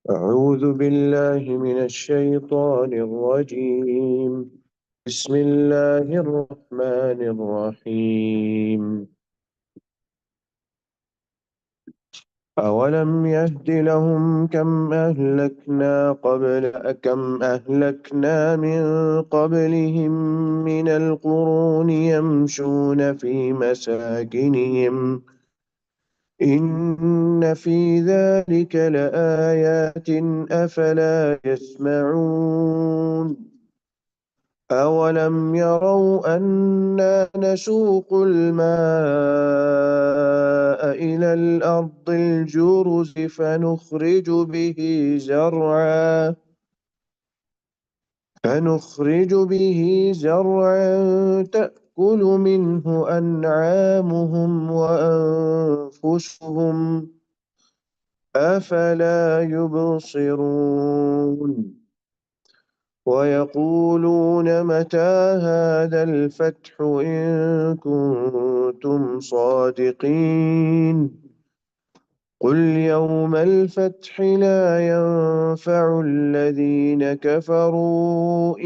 أعوذ بالله من الشيطان الرجيم. بسم الله الرحمن الرحيم. أولم يهد لهم كم أهلكنا من قبلهم من القرون يمشون في مساكنهم إن في ذلك لآيات أفلا يسمعون. أولم يروا أنا نسوق الماء إلى الأرض الجرز فنخرج به زرعا تأكل منه أنعامهم وأنفسهم أفلا يبصرون. ويقولون متى هذا الفتح إن كنتم صادقين. قل يوم الفتح لا ينفع الذين كفروا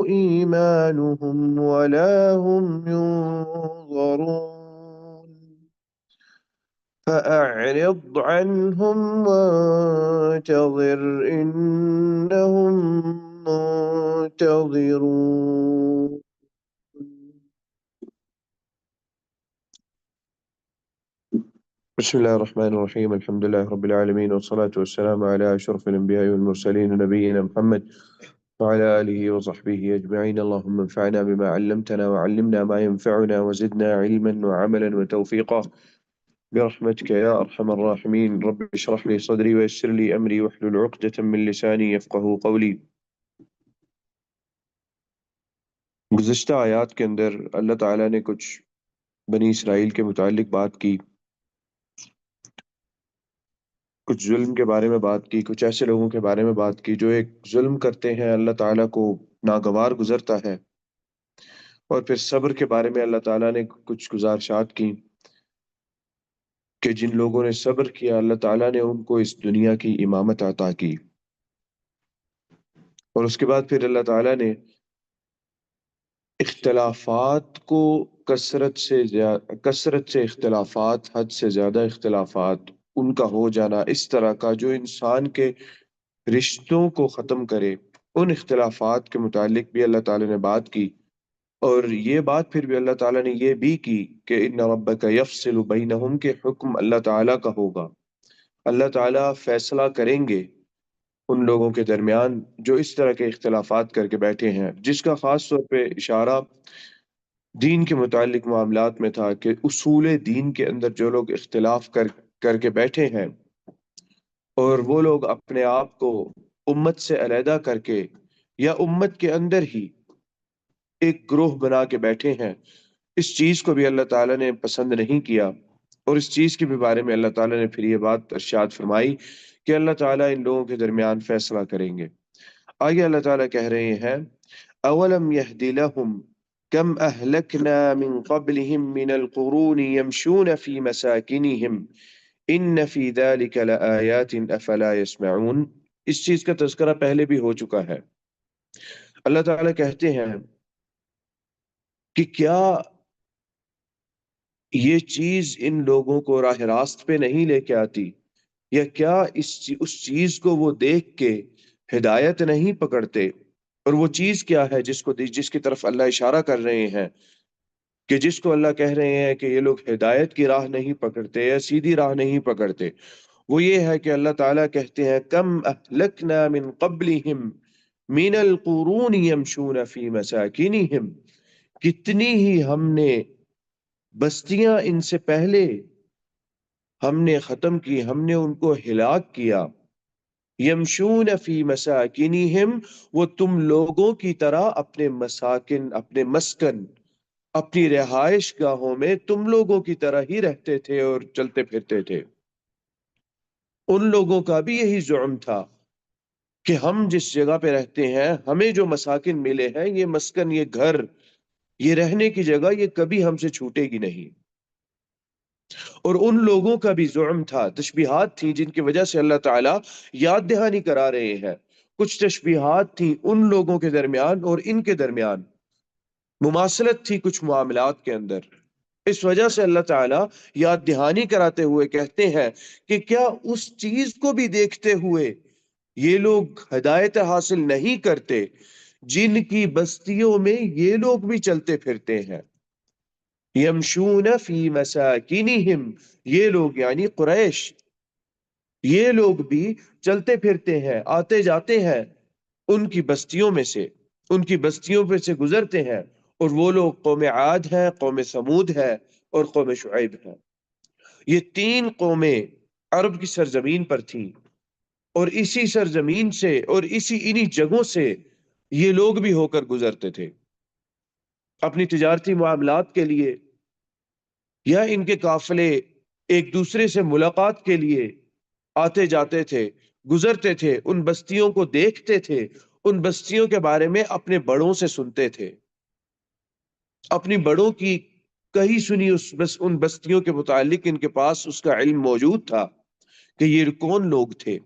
إيمانهم ولا هم ينظرون. فأعرض عنهم وانتظر إنهم منتظرون. بسم الله الرحمن الرحيم. الحمد لله رب العالمين، والصلاة والسلام على أشرف الأنبياء والمرسلين نبينا محمد وعلى آله وصحبه أجمعين. اللهم انفعنا بما علمتنا وعلمنا ما ينفعنا وزدنا علما وعملا وتوفيقا برحمتك يا أرحم الراحمين. رب اشرح لي صدري ويسر لي أمري واحلل عقدة من لساني يفقه قولي. گزشتہ آیات کے اندر اللہ تعالیٰ نے کچھ بنی اسرائیل کے متعلق بات کی، کچھ ظلم کے بارے میں بات کی، کچھ ایسے لوگوں کے بارے میں بات کی جو ایک ظلم کرتے ہیں، اللہ تعالیٰ کو ناگوار گزرتا ہے، اور پھر صبر کے بارے میں اللہ تعالیٰ نے کچھ گزارشات کی کہ جن لوگوں نے صبر کیا اللہ تعالیٰ نے ان کو اس دنیا کی امامت عطا کی، اور اس کے بعد پھر اللہ تعالیٰ نے اختلافات کو کثرت سے اختلافات، حد سے زیادہ اختلافات ان کا ہو جانا اس طرح کا جو انسان کے رشتوں کو ختم کرے، ان اختلافات کے متعلق بھی اللہ تعالیٰ نے بات کی، اور یہ بات پھر بھی اللہ تعالیٰ نے یہ بھی کی کہ ان ربک یفصل بینہم، کے حکم اللہ تعالیٰ کا ہوگا، اللہ تعالیٰ فیصلہ کریں گے ان لوگوں کے درمیان جو اس طرح کے اختلافات کر کے بیٹھے ہیں، جس کا خاص طور پہ اشارہ دین کے متعلق معاملات میں تھا کہ اصول دین کے اندر جو لوگ اختلاف کر کے بیٹھے ہیں، اور وہ لوگ اپنے آپ کو امت سے علیحدہ کر کے یا امت کے اندر ہی ایک گروہ بنا کے بیٹھے ہیں، اس چیز کو بھی اللہ تعالیٰ نے پسند نہیں کیا، اور اس چیز کے بھی بارے میں اللہ تعالیٰ نے پھر یہ بات ارشاد فرمائی کہ اللہ تعالیٰ ان لوگوں کے درمیان فیصلہ کریں گے۔ آگے اللہ تعالیٰ کہہ رہے ہیں اولم یہد لہم کم اہلکنا من قبلہم من القرون یمشون فی مساکنہم ان فی ذلک لآیات افلا یسمعون۔ اس چیز کا تذکرہ پہلے بھی ہو چکا ہے۔ اللہ تعالیٰ کہتے ہیں کہ کیا یہ چیز ان لوگوں کو راہ راست پہ نہیں لے کے آتی، یا کیا اس چیز کو وہ دیکھ کے ہدایت نہیں پکڑتے؟ اور وہ چیز کیا ہے جس کی طرف اللہ اشارہ کر رہے ہیں، کہ جس کو اللہ کہہ رہے ہیں کہ یہ لوگ ہدایت کی راہ نہیں پکڑتے یا سیدھی راہ نہیں پکڑتے، وہ یہ ہے کہ اللہ تعالیٰ کہتے ہیں کم اہلکنا من قبلہم من القرون یمشون فی مساکنہم، کتنی ہی ہم نے بستیاں ان سے پہلے ہم نے ختم کی، ہم نے ان کو ہلاک کیا۔ یمشون فی مساکنہم، وہ تم لوگوں کی طرح اپنے مساکن، اپنے مسکن، اپنی رہائش گاہوں میں تم لوگوں کی طرح ہی رہتے تھے اور چلتے پھرتے تھے۔ ان لوگوں کا بھی یہی زعم تھا کہ ہم جس جگہ پہ رہتے ہیں، ہمیں جو مساکن ملے ہیں، یہ مسکن، یہ گھر یہ رہنے کی جگہ یہ کبھی ہم سے چھوٹے گی نہیں۔ اور ان لوگوں کا بھی زعم تھا، تشبیہات تھیں جن کی وجہ سے اللہ تعالیٰ یاد دہانی کرا رہے ہیں۔ کچھ تشبیہات تھیں ان لوگوں کے درمیان اور ان کے درمیان، مماثلت تھی کچھ معاملات کے اندر۔ اس وجہ سے اللہ تعالیٰ یاد دہانی کراتے ہوئے کہتے ہیں کہ کیا اس چیز کو بھی دیکھتے ہوئے یہ لوگ ہدایت حاصل نہیں کرتے جن کی بستیوں میں یہ لوگ بھی چلتے پھرتے ہیں۔ یمشون فی مساکنہم، یہ لوگ یعنی قریش، یہ لوگ بھی چلتے پھرتے ہیں، آتے جاتے ہیں ان کی بستیوں میں سے، ان کی بستیوں پہ سے گزرتے ہیں، اور وہ لوگ قوم عاد ہے، قوم سمود ہے اور قوم شعیب ہے۔ یہ تین قومیں عرب کی سرزمین پر تھیں، اور اسی سرزمین سے اور انہی جگہوں سے یہ لوگ بھی ہو کر گزرتے تھے اپنی تجارتی معاملات کے لیے، یا ان کے قافلے ایک دوسرے سے ملاقات کے لیے آتے جاتے تھے، گزرتے تھے، ان بستیوں کو دیکھتے تھے، ان بستیوں کے بارے میں اپنے بڑوں سے سنتے تھے، اپنی بڑوں کی کہیں سنی ان بستیوں کے متعلق ان کے پاس اس کا علم موجود تھا کہ یہ کون لوگ تھے،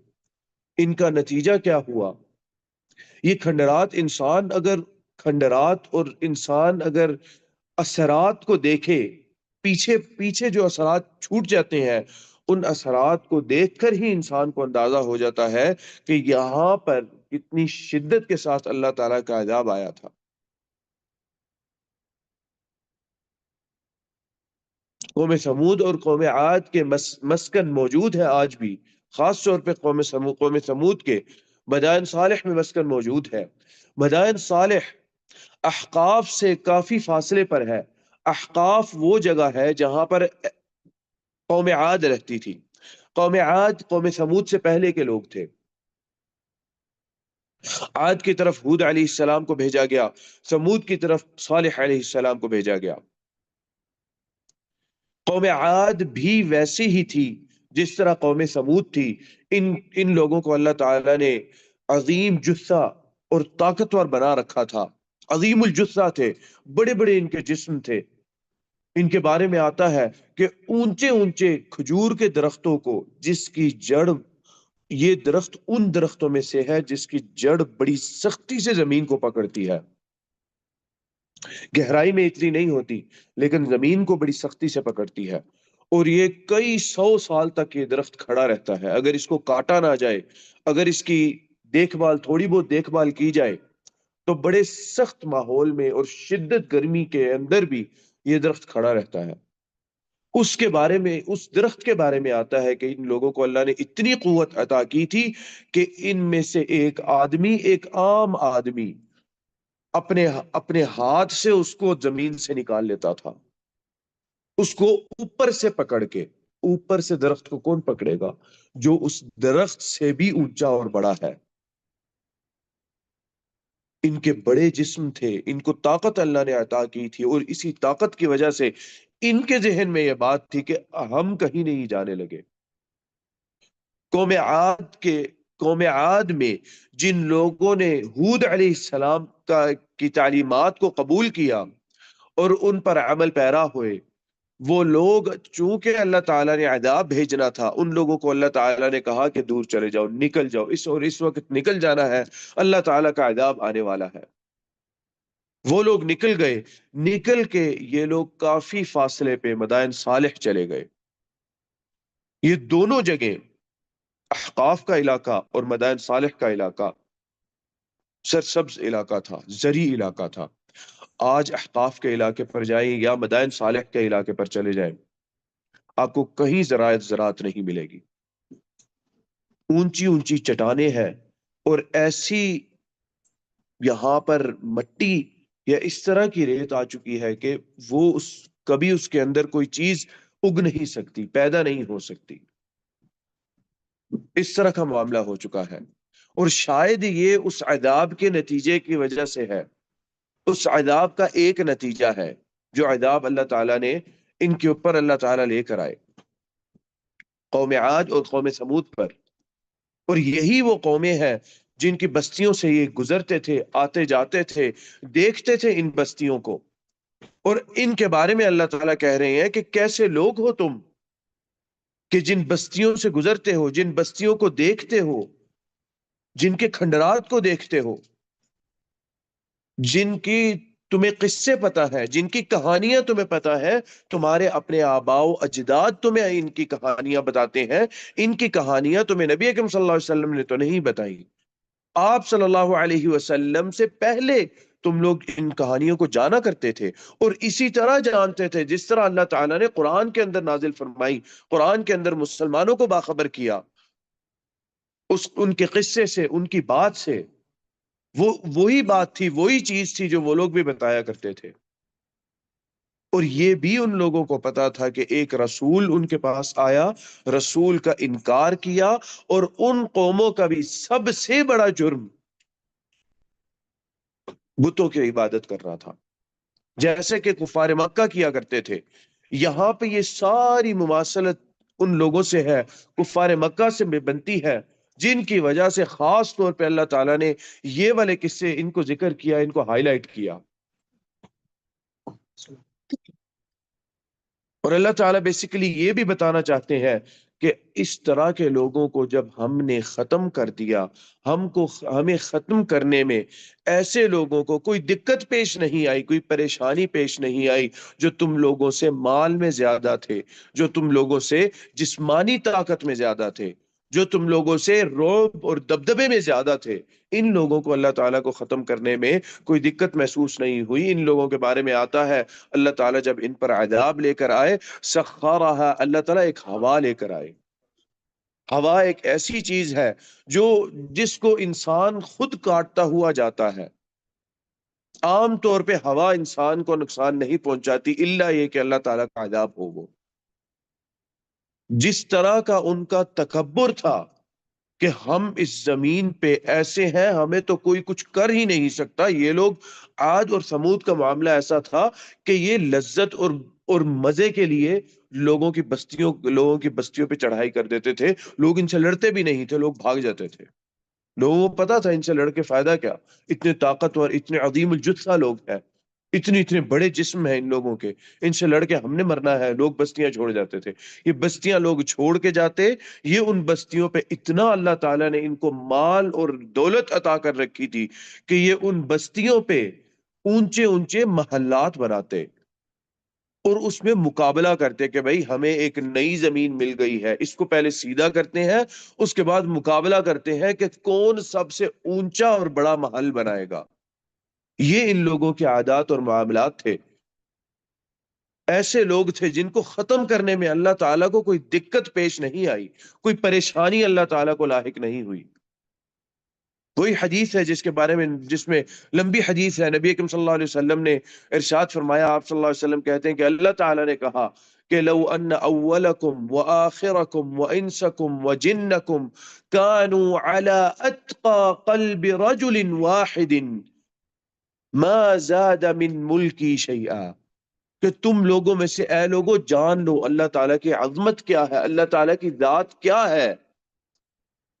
ان کا نتیجہ کیا ہوا۔ یہ کھنڈرات اور انسان اگر اثرات کو دیکھے، پیچھے پیچھے جو اثرات چھوٹ جاتے ہیں، ان اثرات کو دیکھ کر ہی انسان کو اندازہ ہو جاتا ہے کہ یہاں پر کتنی شدت کے ساتھ اللہ تعالیٰ کا عذاب آیا تھا۔ قوم سمود اور قوم عاد کے مسکن موجود ہے آج بھی، خاص طور پہ قوم سمود کے مدائن صالح میں مسکن موجود ہے۔ مدائن صالح احقاف سے کافی فاصلے پر ہے۔ احقاف وہ جگہ ہے جہاں پر قوم عاد رہتی تھی۔ قوم عاد قوم سمود سے پہلے کے لوگ تھے۔ عاد کی طرف ہود علیہ السلام کو بھیجا گیا، سمود کی طرف صالح علیہ السلام کو بھیجا گیا۔ قوم عاد بھی ویسی ہی تھی جس طرح قوم سمود تھی۔ ان لوگوں کو اللہ تعالیٰ نے عظیم جثہ اور طاقتور بنا رکھا تھا، عظیم الجثہ تھے، بڑے بڑے ان کے جسم تھے۔ ان کے بارے میں آتا ہے کہ اونچے اونچے کھجور کے درختوں کو، جس کی جڑ، یہ درخت ان درختوں میں سے ہے جس کی جڑ بڑی سختی سے زمین کو پکڑتی ہے، گہرائی میں اتنی نہیں ہوتی لیکن زمین کو بڑی سختی سے پکڑتی ہے، اور یہ کئی سو سال تک یہ درخت کھڑا رہتا ہے۔ اگر اس کو کاٹا نہ جائے، اگر اس کی دیکھ بھال، تھوڑی بہت دیکھ بھال کی جائے، تو بڑے سخت ماحول میں اور شدت گرمی کے اندر بھی یہ درخت کھڑا رہتا ہے۔ اس کے بارے میں، اس درخت کے بارے میں آتا ہے کہ ان لوگوں کو اللہ نے اتنی قوت عطا کی تھی کہ ان میں سے ایک آدمی، ایک عام آدمی اپنے اپنے ہاتھ سے اس کو زمین سے نکال لیتا تھا، اس کو اوپر سے پکڑ کے۔ اوپر سے درخت کو کون پکڑے گا جو اس درخت سے بھی اونچا اور بڑا ہے؟ ان کے بڑے جسم تھے، ان کو طاقت اللہ نے عطا کی تھی، اور اسی طاقت کی وجہ سے ان کے ذہن میں یہ بات تھی کہ ہم کہیں نہیں جانے لگے۔ قوم عاد میں جن لوگوں نے ہود علیہ السلام کی تعلیمات کو قبول کیا اور ان پر عمل پیرا ہوئے، وہ لوگ چونکہ اللہ تعالیٰ نے عذاب بھیجنا تھا، ان لوگوں کو اللہ تعالیٰ نے کہا کہ دور چلے جاؤ، نکل جاؤ، اس وقت نکل جانا ہے، اللہ تعالیٰ کا عذاب آنے والا ہے۔ وہ لوگ نکل گئے، نکل کے یہ لوگ کافی فاصلے پہ مدائن صالح چلے گئے۔ یہ دونوں جگہیں، احقاف کا علاقہ اور مدائن صالح کا علاقہ، سرسبز علاقہ تھا، زرعی علاقہ تھا۔ آج احقاف کے علاقے پر جائیں یا مدائن صالح کے علاقے پر چلے جائیں، آپ کو کہیں زراعت نہیں ملے گی۔ اونچی اونچی چٹانیں ہیں، اور ایسی یہاں پر مٹی یا اس طرح کی ریت آ چکی ہے کہ وہ کبھی اس کے اندر کوئی چیز اگ نہیں سکتی، پیدا نہیں ہو سکتی، اس طرح کا معاملہ ہو چکا ہے۔ اور شاید یہ اس عذاب کے نتیجے کی وجہ سے ہے، اس عذاب کا ایک نتیجہ ہے جو عذاب اللہ تعالیٰ نے ان کے اوپر اللہ تعالیٰ لے کر آئے، قوم عاد اور قوم سمود پر۔ اور یہی وہ قومیں ہیں جن کی بستیوں سے یہ گزرتے تھے، آتے جاتے تھے، دیکھتے تھے ان بستیوں کو، اور ان کے بارے میں اللہ تعالیٰ کہہ رہے ہیں کہ کیسے لوگ ہو تم کہ جن بستیوں سے گزرتے ہو، جن بستیوں کو دیکھتے ہو، جن کے کھنڈرات کو دیکھتے ہو، جن کی تمہیں قصے پتا ہے، جن کی کہانیاں تمہیں پتا ہے، تمہارے اپنے آباء و اجداد تمہیں ان کی کہانیاں بتاتے ہیں، ان کی کہانیاں تمہیں نبی اکرم صلی اللہ علیہ وسلم نے تو نہیں بتائی، آپ صلی اللہ علیہ وسلم سے پہلے تم لوگ ان کہانیوں کو جانا کرتے تھے، اور اسی طرح جانتے تھے جس طرح اللہ تعالیٰ نے قرآن کے اندر نازل فرمائی، قرآن کے اندر مسلمانوں کو باخبر کیا ان کے قصے سے، ان کی بات سے، وہی بات تھی، وہی چیز تھی جو وہ لوگ بھی بتایا کرتے تھے۔ اور یہ بھی ان لوگوں کو پتا تھا کہ ایک رسول ان کے پاس آیا، رسول کا انکار کیا، اور ان قوموں کا بھی سب سے بڑا جرم بتوں کی عبادت کرنا تھا، جیسے کہ کفار مکہ کیا کرتے تھے۔ یہاں پہ یہ ساری مماثلت ان لوگوں سے ہے، کفار مکہ سے بھی بنتی ہے، جن کی وجہ سے خاص طور پہ اللہ تعالیٰ نے یہ والے قصے ان کو ذکر کیا، ان کو ہائی لائٹ کیا۔ اور اللہ تعالیٰ بیسیکلی یہ بھی بتانا چاہتے ہیں کہ اس طرح کے لوگوں کو جب ہم نے ختم کر دیا، ہمیں ختم کرنے میں ایسے لوگوں کو کوئی دقت پیش نہیں آئی، کوئی پریشانی پیش نہیں آئی جو تم لوگوں سے مال میں زیادہ تھے، جو تم لوگوں سے جسمانی طاقت میں زیادہ تھے، جو تم لوگوں سے رعب اور دبدبے میں زیادہ تھے، ان لوگوں کو اللہ تعالیٰ کو ختم کرنے میں کوئی دقت محسوس نہیں ہوئی۔ ان لوگوں کے بارے میں آتا ہے اللہ تعالیٰ جب ان پر عذاب لے کر آئے، سخرها، اللہ تعالیٰ ایک ہوا لے کر آئے۔ ہوا ایک ایسی چیز ہے جو جس کو انسان خود کاٹتا ہوا جاتا ہے۔ عام طور پہ ہوا انسان کو نقصان نہیں پہنچاتی الا یہ کہ اللہ تعالیٰ کا عذاب ہو۔ وہ جس طرح کا ان کا تکبر تھا کہ ہم اس زمین پہ ایسے ہیں، ہمیں تو کوئی کچھ کر ہی نہیں سکتا، یہ لوگ عاد اور سمود کا معاملہ ایسا تھا کہ یہ لذت اور مزے کے لیے لوگوں کی بستیوں پہ چڑھائی کر دیتے تھے، لوگ ان سے لڑتے بھی نہیں تھے، لوگ بھاگ جاتے تھے، لوگوں کو پتا تھا ان سے لڑ کے فائدہ کیا، اتنے طاقتور، اتنے عظیم الجثہ لوگ ہیں، اتنے بڑے جسم ہیں ان لوگوں کے، ان سے لڑ کے ہم نے مرنا ہے، لوگ بستیاں چھوڑ جاتے تھے۔ یہ بستیاں لوگ چھوڑ کے جاتے، یہ ان بستیوں پہ اتنا اللہ تعالیٰ نے ان کو مال اور دولت عطا کر رکھی تھی کہ یہ ان بستیوں پہ اونچے اونچے محلات بناتے اور اس میں مقابلہ کرتے کہ بھئی ہمیں ایک نئی زمین مل گئی ہے، اس کو پہلے سیدھا کرتے ہیں، اس کے بعد مقابلہ کرتے ہیں کہ کون سب سے اونچا اور بڑا محل بنائے گا۔ یہ ان لوگوں کے عادات اور معاملات تھے۔ ایسے لوگ تھے جن کو ختم کرنے میں اللہ تعالیٰ کو کوئی دقت پیش نہیں آئی، کوئی پریشانی اللہ تعالیٰ کو لاحق نہیں ہوئی۔ کوئی حدیث ہے جس میں لمبی حدیث ہے، نبی اکرم صلی اللہ علیہ وسلم نے ارشاد فرمایا، آپ صلی اللہ علیہ وسلم کہتے ہیں کہ اللہ تعالیٰ نے کہا کہ لو ان اولکم وآخرکم وانسکم وجنکم كانوا على اتقى قلب رجل واحد ما زاد من ملکی شیئا، کہ تم لوگوں میں سے اے لوگوں جان لو اللہ تعالیٰ کی عظمت کیا ہے، اللہ تعالیٰ کی ذات کیا ہے۔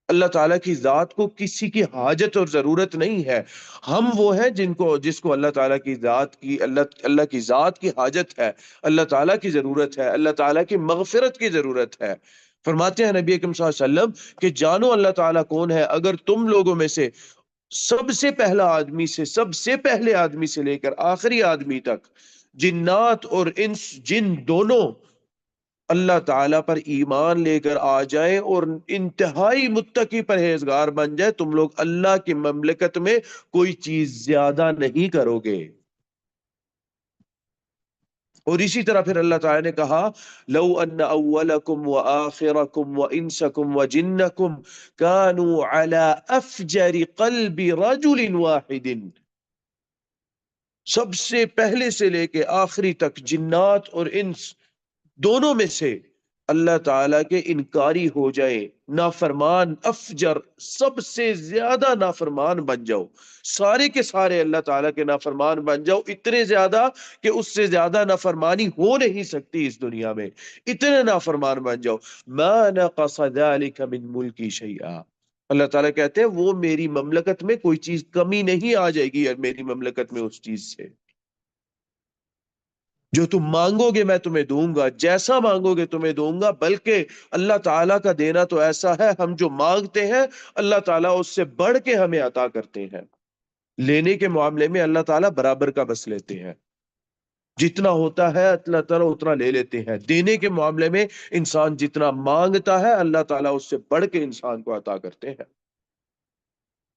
اللہ تعالیٰ کی ذات کو کسی کی حاجت اور ضرورت نہیں ہے، ہم وہ ہیں جس کو اللہ تعالیٰ کی اللہ کی ذات کی حاجت ہے، اللہ تعالیٰ کی ضرورت ہے، اللہ تعالیٰ کی مغفرت کی ضرورت ہے۔ فرماتے ہیں نبی اکرم صلی اللہ علیہ وسلم کہ جانو اللہ تعالیٰ کون ہے، اگر تم لوگوں میں سے سب سے پہلے آدمی سے لے کر آخری آدمی تک، جنات اور انس، جن دونوں اللہ تعالیٰ پر ایمان لے کر آ جائیں اور انتہائی متقی پرہیزگار بن جائے، تم لوگ اللہ کی مملکت میں کوئی چیز زیادہ نہیں کرو گے۔ اور اسی طرح پھر اللہ تعالیٰ نے کہا لو ان اولکم وآخرکم وانسکم وجنکم كانوا على افجر قلب رجل واحد، سب سے پہلے سے لے کے آخری تک جنات اور انس دونوں میں سے اللہ تعالیٰ کے انکاری ہو جائے، نافرمان، افجر، سب سے زیادہ نافرمان بن جاؤ، سارے کے سارے اللہ تعالیٰ کے نافرمان بن جاؤ، اتنے زیادہ کہ اس سے زیادہ نافرمانی ہو نہیں سکتی اس دنیا میں، اتنے نافرمان بن جاؤ، ما نقص ذلك من ملکی شیئا، اللہ تعالیٰ کہتے ہیں وہ میری مملکت میں کوئی چیز کمی نہیں آ جائے گی، میری مملکت میں اس چیز سے۔ جو تم مانگو گے میں تمہیں دوں گا، جیسا مانگو گے تمہیں دوں گا، بلکہ اللہ تعالیٰ کا دینا تو ایسا ہے، ہم جو مانگتے ہیں اللہ تعالیٰ اس سے بڑھ کے ہمیں عطا کرتے ہیں۔ لینے کے معاملے میں اللہ تعالیٰ برابر کا بس لیتے ہیں، جتنا ہوتا ہے اللہ تعالیٰ اتنا لے لیتے ہیں۔ دینے کے معاملے میں انسان جتنا مانگتا ہے اللہ تعالیٰ اس سے بڑھ کے انسان کو عطا کرتے ہیں۔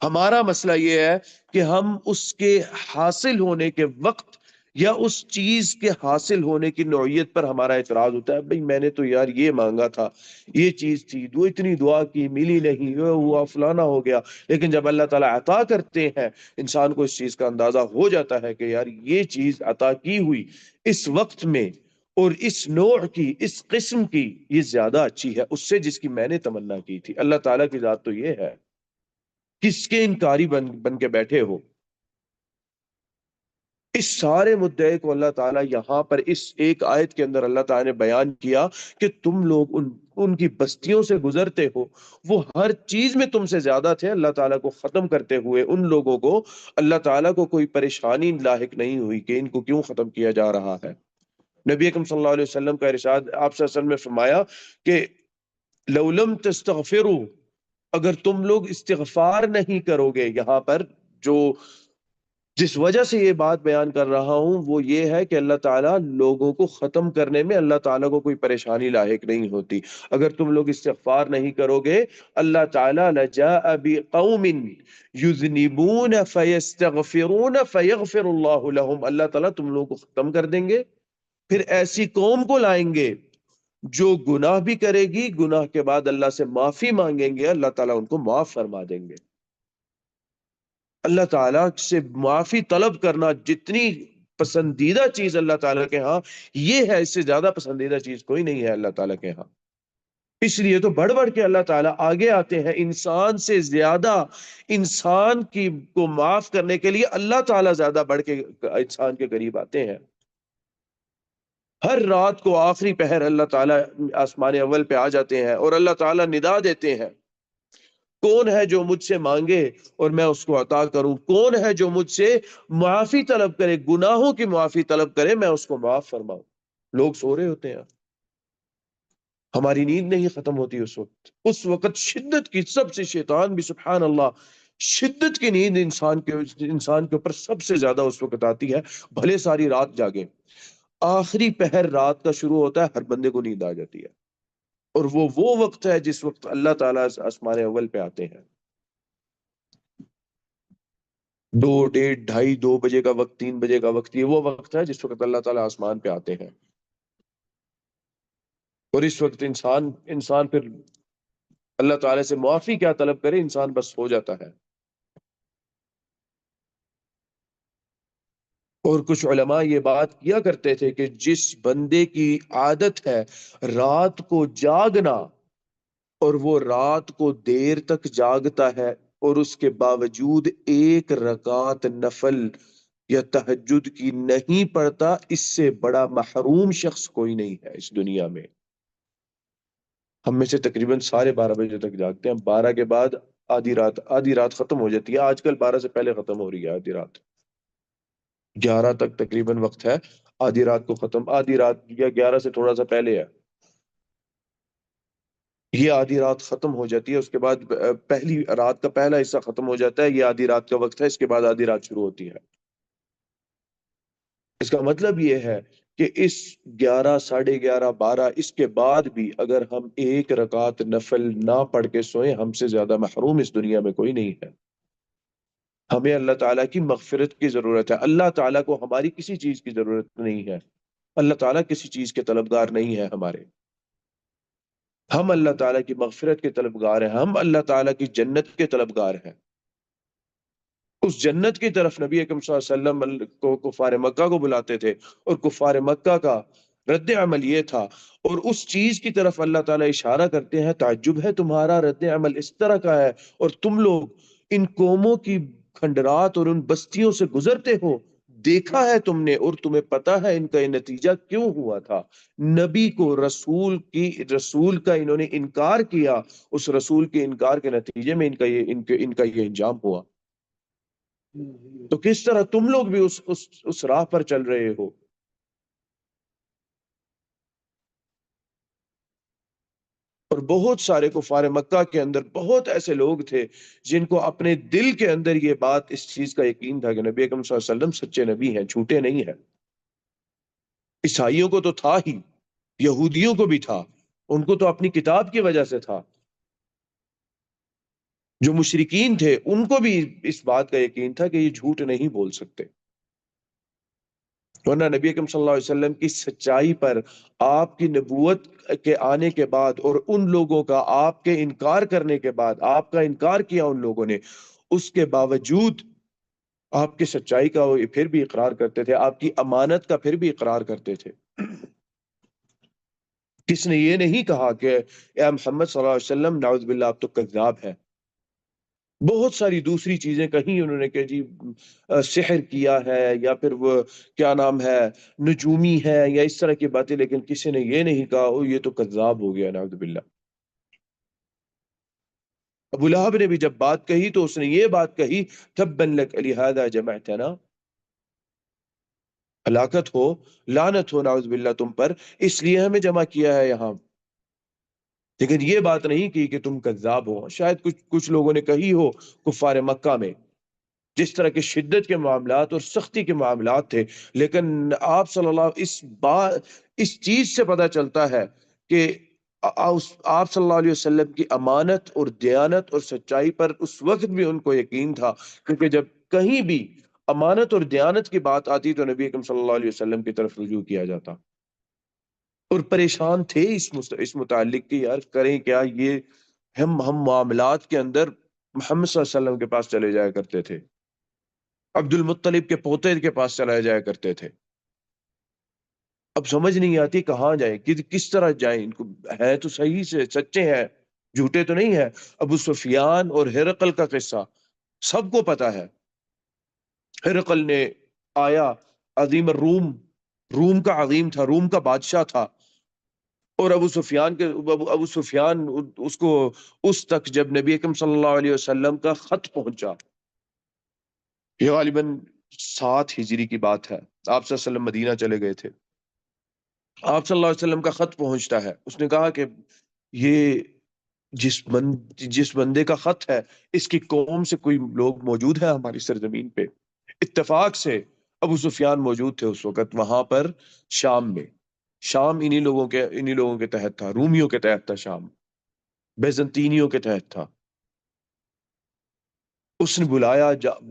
ہمارا مسئلہ یہ ہے کہ ہم اس کے حاصل ہونے کے وقت یا اس چیز کے حاصل ہونے کی نوعیت پر ہمارا اعتراض ہوتا ہے، بھئی میں نے تو یار یہ مانگا تھا، یہ چیز تھی، وہ اتنی دعا کی ملی نہیں، یہ ہوا فلانا ہو گیا۔ لیکن جب اللہ تعالیٰ عطا کرتے ہیں انسان کو اس چیز کا اندازہ ہو جاتا ہے کہ یار یہ چیز عطا کی ہوئی اس وقت میں اور اس نوع کی، اس قسم کی، یہ زیادہ اچھی ہے اس سے جس کی میں نے تمنا کی تھی۔ اللہ تعالیٰ کی ذات تو یہ ہے، کس کے انکاری بن کے بیٹھے ہو؟ اس سارے مدعے کو اللہ تعالیٰ یہاں پر اس ایک آیت کے اندر اللہ تعالیٰ نے بیان کیا کہ تم لوگ ان کی بستیوں سے گزرتے ہو، وہ ہر چیز میں تم سے زیادہ تھے، اللہ تعالیٰ کو ختم کرتے ہوئے ان لوگوں کو اللہ تعالیٰ کو کوئی پریشانی لاحق نہیں ہوئی کہ ان کو کیوں ختم کیا جا رہا ہے۔ نبی اکرم صلی اللہ علیہ وسلم کا ارشاد، آپ صلی اللہ علیہ وسلم نے فرمایا کہ لَوْ لَمْ تَسْتَغْفِرُوا، اگر تم لوگ استغفار نہیں کرو گے، یہاں پر جس وجہ سے یہ بات بیان کر رہا ہوں وہ یہ ہے کہ اللہ تعالیٰ لوگوں کو ختم کرنے میں اللہ تعالیٰ کو کوئی پریشانی لاحق نہیں ہوتی۔ اگر تم لوگ استغفار نہیں کرو گے اللہ تعالیٰ لَجَاءَ بِقَوْمٍ يُذْنِبُونَ فَيَسْتَغْفِرُونَ فَيَغْفِرُ اللَّهُ لَهُمْ، اللہ تعالیٰ تم لوگوں کو ختم کر دیں گے، پھر ایسی قوم کو لائیں گے جو گناہ بھی کرے گی، گناہ کے بعد اللہ سے معافی مانگیں گے، اللہ تعالیٰ ان کو معاف فرما دیں گے۔ اللہ تعالیٰ سے معافی طلب کرنا جتنی پسندیدہ چیز اللہ تعالیٰ کے ہاں یہ ہے، اس سے زیادہ پسندیدہ چیز کوئی نہیں ہے اللہ تعالیٰ کے ہاں۔ اس لیے تو بڑھ بڑھ کے اللہ تعالیٰ آگے آتے ہیں، انسان سے زیادہ انسان کو معاف کرنے کے لیے اللہ تعالیٰ زیادہ بڑھ کے انسان کے قریب آتے ہیں۔ ہر رات کو آخری پہر اللہ تعالیٰ آسمان اول پہ آ جاتے ہیں اور اللہ تعالیٰ ندا دیتے ہیں، کون ہے جو مجھ سے مانگے اور میں اس کو عطا کروں، کون ہے جو مجھ سے معافی طلب کرے، گناہوں کی معافی طلب کرے، میں اس کو معاف فرماؤں۔ لوگ سو رہے ہوتے ہیں، ہماری نیند نہیں ختم ہوتی اس وقت شدت کی، سب سے شیطان بھی سبحان اللہ شدت کی نیند انسان کے اوپر سب سے زیادہ اس وقت آتی ہے، بھلے ساری رات جاگے، آخری پہر رات کا شروع ہوتا ہے، ہر بندے کو نیند آ جاتی ہے، اور وہ وقت ہے جس وقت اللہ تعالیٰ آسمان اول پہ آتے ہیں۔ 2، 1:30، 2:30، 2 بجے کا وقت، 3 بجے کا وقت، یہ وہ وقت ہے جس وقت اللہ تعالیٰ آسمان پہ آتے ہیں، اور اس وقت انسان پھر اللہ تعالیٰ سے معافی کیا طلب کرے، انسان بس ہو جاتا ہے۔ اور کچھ علماء یہ بات کیا کرتے تھے کہ جس بندے کی عادت ہے رات کو جاگنا اور وہ رات کو دیر تک جاگتا ہے اور اس کے باوجود ایک رکعت نفل یا تہجد کی نہیں پڑھتا، اس سے بڑا محروم شخص کوئی نہیں ہے اس دنیا میں۔ ہم میں سے تقریباً 12:30 بجے تک جاگتے ہیں، 12 کے بعد آدھی رات ختم ہو جاتی ہے، آج کل 12 سے پہلے ختم ہو رہی ہے آدھی رات، 11 تک تقریباً وقت ہے آدھی رات کو ختم، آدھی رات یا 11 سے تھوڑا سا پہلے ہے، یہ آدھی رات ختم ہو جاتی ہے، اس کے بعد پہلی رات کا پہلا حصہ ختم ہو جاتا ہے، یہ آدھی رات کا وقت ہے، اس کے بعد آدھی رات شروع ہوتی ہے۔ اس کا مطلب یہ ہے کہ اس 11، 11:30، 12 اس کے بعد بھی اگر ہم ایک رکعت نفل نہ پڑھ کے سوئیں، ہم سے زیادہ محروم اس دنیا میں کوئی نہیں ہے۔ ہمیں اللہ تعالیٰ کی مغفرت کی ضرورت ہے، اللہ تعالیٰ کو ہماری کسی چیز کی ضرورت نہیں ہے، اللہ تعالیٰ کسی چیز کے طلبگار نہیں ہے ہمارے، ہم اللہ تعالیٰ کی مغفرت کے طلبگار ہیں، ہم اللہ تعالیٰ کی جنت کے طلبگار ہیں۔ اس جنت کی طرف نبی اکرم صلی اللہ علیہ وسلم کو کفار مکہ کو بلاتے تھے، اور کفار مکہ کا رد عمل یہ تھا، اور اس چیز کی طرف اللہ تعالیٰ اشارہ کرتے ہیں، تعجب ہے تمہارا رد عمل اس طرح کا ہے اور تم لوگ ان قوموں کی کھنڈرات اور ان بستیوں سے گزرتے ہو، دیکھا ہے تم نے اور تمہیں پتا ہے ان کا یہ نتیجہ کیوں ہوا تھا، نبی کو رسول کا انہوں نے انکار کیا، اس رسول کے انکار کے نتیجے میں ان کا یہ انجام ہوا۔ تو کس طرح تم لوگ بھی اس راہ پر چل رہے ہو؟ بہت سارے کفار مکہ کے اندر بہت ایسے لوگ تھے جن کو اپنے دل کے اندر یہ بات اس چیز کا یقین تھا کہ نبی اکرم صلی اللہ علیہ وسلم سچے نبی ہیں، جھوٹے نہیں ہیں۔ عیسائیوں کو تو تھا ہی، یہودیوں کو بھی تھا، ان کو تو اپنی کتاب کی وجہ سے تھا۔ جو مشرکین تھے ان کو بھی اس بات کا یقین تھا کہ یہ جھوٹ نہیں بول سکتے، ورنہ نبی اکرم صلی اللہ علیہ وسلم کی سچائی پر آپ کی نبوت کے آنے کے بعد اور ان لوگوں کا آپ کے انکار کرنے کے بعد، آپ کا انکار کیا ان لوگوں نے، اس کے باوجود آپ کی سچائی کا وہ پھر بھی اقرار کرتے تھے، آپ کی امانت کا پھر بھی اقرار کرتے تھے۔ کس نے یہ نہیں کہا کہ اے محمد صلی اللہ علیہ وسلم نعوذ باللہ آپ تو کذاب ہے۔ بہت ساری دوسری چیزیں کہیں انہوں نے کہ جی سحر کیا ہے، یا پھر وہ کیا نام ہے نجومی ہے، یا اس طرح کی باتیں، لیکن کسی نے یہ نہیں کہا او یہ تو کذاب ہو گیا نعوذ باللہ۔ ابو لہب نے بھی جب بات کہی تو اس نے یہ بات کہی تبا لک لہذا جمعتنا، ہلاکت ہو، لعنت ہو نعوذ باللہ تم پر، اس لیے ہمیں جمع کیا ہے یہاں۔ لیکن یہ بات نہیں کی کہ تم کذاب ہو۔ شاید کچھ لوگوں نے کہی ہو کفار مکہ میں، جس طرح کے شدت کے معاملات اور سختی کے معاملات تھے، لیکن آپ صلی اللہ اس چیز سے پتہ چلتا ہے کہ آپ صلی اللہ علیہ وسلم کی امانت اور دیانت اور سچائی پر اس وقت بھی ان کو یقین تھا، کیونکہ جب کہیں بھی امانت اور دیانت کی بات آتی تو نبی اکرم صلی اللہ علیہ وسلم کی طرف رجوع کیا جاتا، اور پریشان تھے اس متعلق کہ یار کریں کیا، یہ ہم معاملات کے اندر محمد صلی اللہ علیہ وسلم کے پاس چلے جایا کرتے تھے، عبد المطلب کے پوتے کے پاس چلے جایا کرتے تھے، اب سمجھ نہیں آتی کہاں جائیں، کس طرح جائیں، ان کو ہے تو صحیح سے سچے ہیں، جھوٹے تو نہیں ہیں۔ ابو سفیان اور ہرقل کا قصہ سب کو پتا ہے۔ ہرقل نے آیا، عظیم الروم، روم کا عظیم تھا، روم کا بادشاہ تھا، اور ابو سفیان اس کو اس تک جب نبی اکرم صلی اللہ علیہ وسلم کا خط پہنچا، یہ غالباً 7 ہجری کی بات ہے، آپ صلی اللہ علیہ وسلم مدینہ چلے گئے تھے، آپ صلی اللہ علیہ وسلم کا خط پہنچتا ہے، اس نے کہا کہ یہ جس بندے کا خط ہے اس کی قوم سے کوئی لوگ موجود ہیں ہماری سرزمین پہ؟ اتفاق سے ابو سفیان موجود تھے اس وقت وہاں پر شام میں، شام انہی لوگوں کے تحت تھا، رومیوں کے تحت تھا، شام بیزنطینیوں کے تحت تھا۔ اس نے بلایا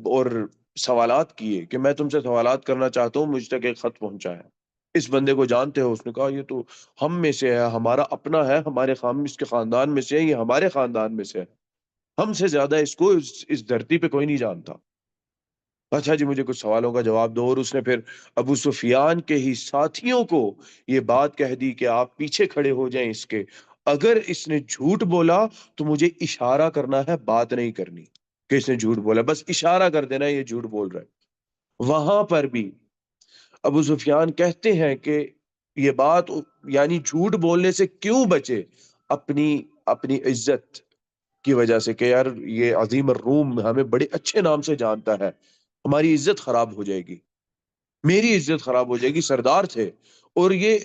اور سوالات کیے کہ میں تم سے سوالات کرنا چاہتا ہوں، مجھ تک ایک خط پہنچا ہے، اس بندے کو جانتے ہو؟ اس نے کہا یہ تو ہم میں سے ہے، ہمارا اپنا ہے، ہمارے اس کے خاندان میں سے ہے، یہ ہمارے خاندان میں سے ہے، ہم سے زیادہ اس کو اس دھرتی پہ کوئی نہیں جانتا۔ اچھا جی مجھے کچھ سوالوں کا جواب دو، اور اس نے پھر ابو سفیان کے ہی ساتھیوں کو یہ بات کہہ دی کہ آپ پیچھے کھڑے ہو جائیں اس کے، اگر اس نے جھوٹ بولا تو مجھے اشارہ کرنا ہے، بات نہیں کرنی کہ اس نے جھوٹ بولا، بس اشارہ کر دینا یہ جھوٹ بول رہا ہے۔ وہاں پر بھی ابو سفیان کہتے ہیں کہ یہ بات یعنی جھوٹ بولنے سے کیوں بچے؟ اپنی اپنی عزت کی وجہ سے کہ یار یہ عظیم الروم ہمیں بڑے اچھے نام سے جانتا ہے، ہماری عزت خراب ہو جائے گی، میری عزت خراب ہو جائے گی، سردار تھے، اور یہ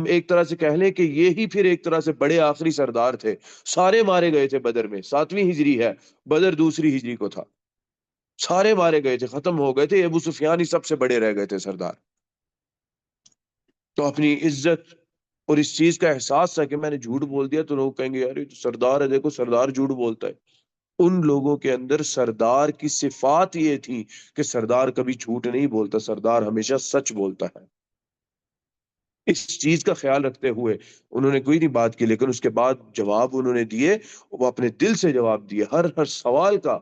ایک طرح سے کہہ لیں کہ یہی پھر ایک طرح سے بڑے آخری سردار تھے، سارے مارے گئے تھے بدر میں، 7ویں ہجری ہے، بدر دوسری ہجری کو تھا، سارے مارے گئے تھے، ختم ہو گئے تھے، ابو سفیان ہی سب سے بڑے رہ گئے تھے سردار۔ تو اپنی عزت اور اس چیز کا احساس تھا کہ میں نے جھوٹ بول دیا تو لوگ کہیں گے یار یہ تو سردار ہے، دیکھو سردار جھوٹ بولتا ہے۔ ان لوگوں کے اندر سردار کی صفات یہ تھی کہ سردار کبھی جھوٹ نہیں بولتا، سردار ہمیشہ سچ بولتا ہے۔ اس چیز کا خیال رکھتے ہوئے انہوں نے کوئی نہیں بات کی، لیکن اس کے بعد جواب انہوں نے دیے، وہ اپنے دل سے جواب دیے ہر سوال کا،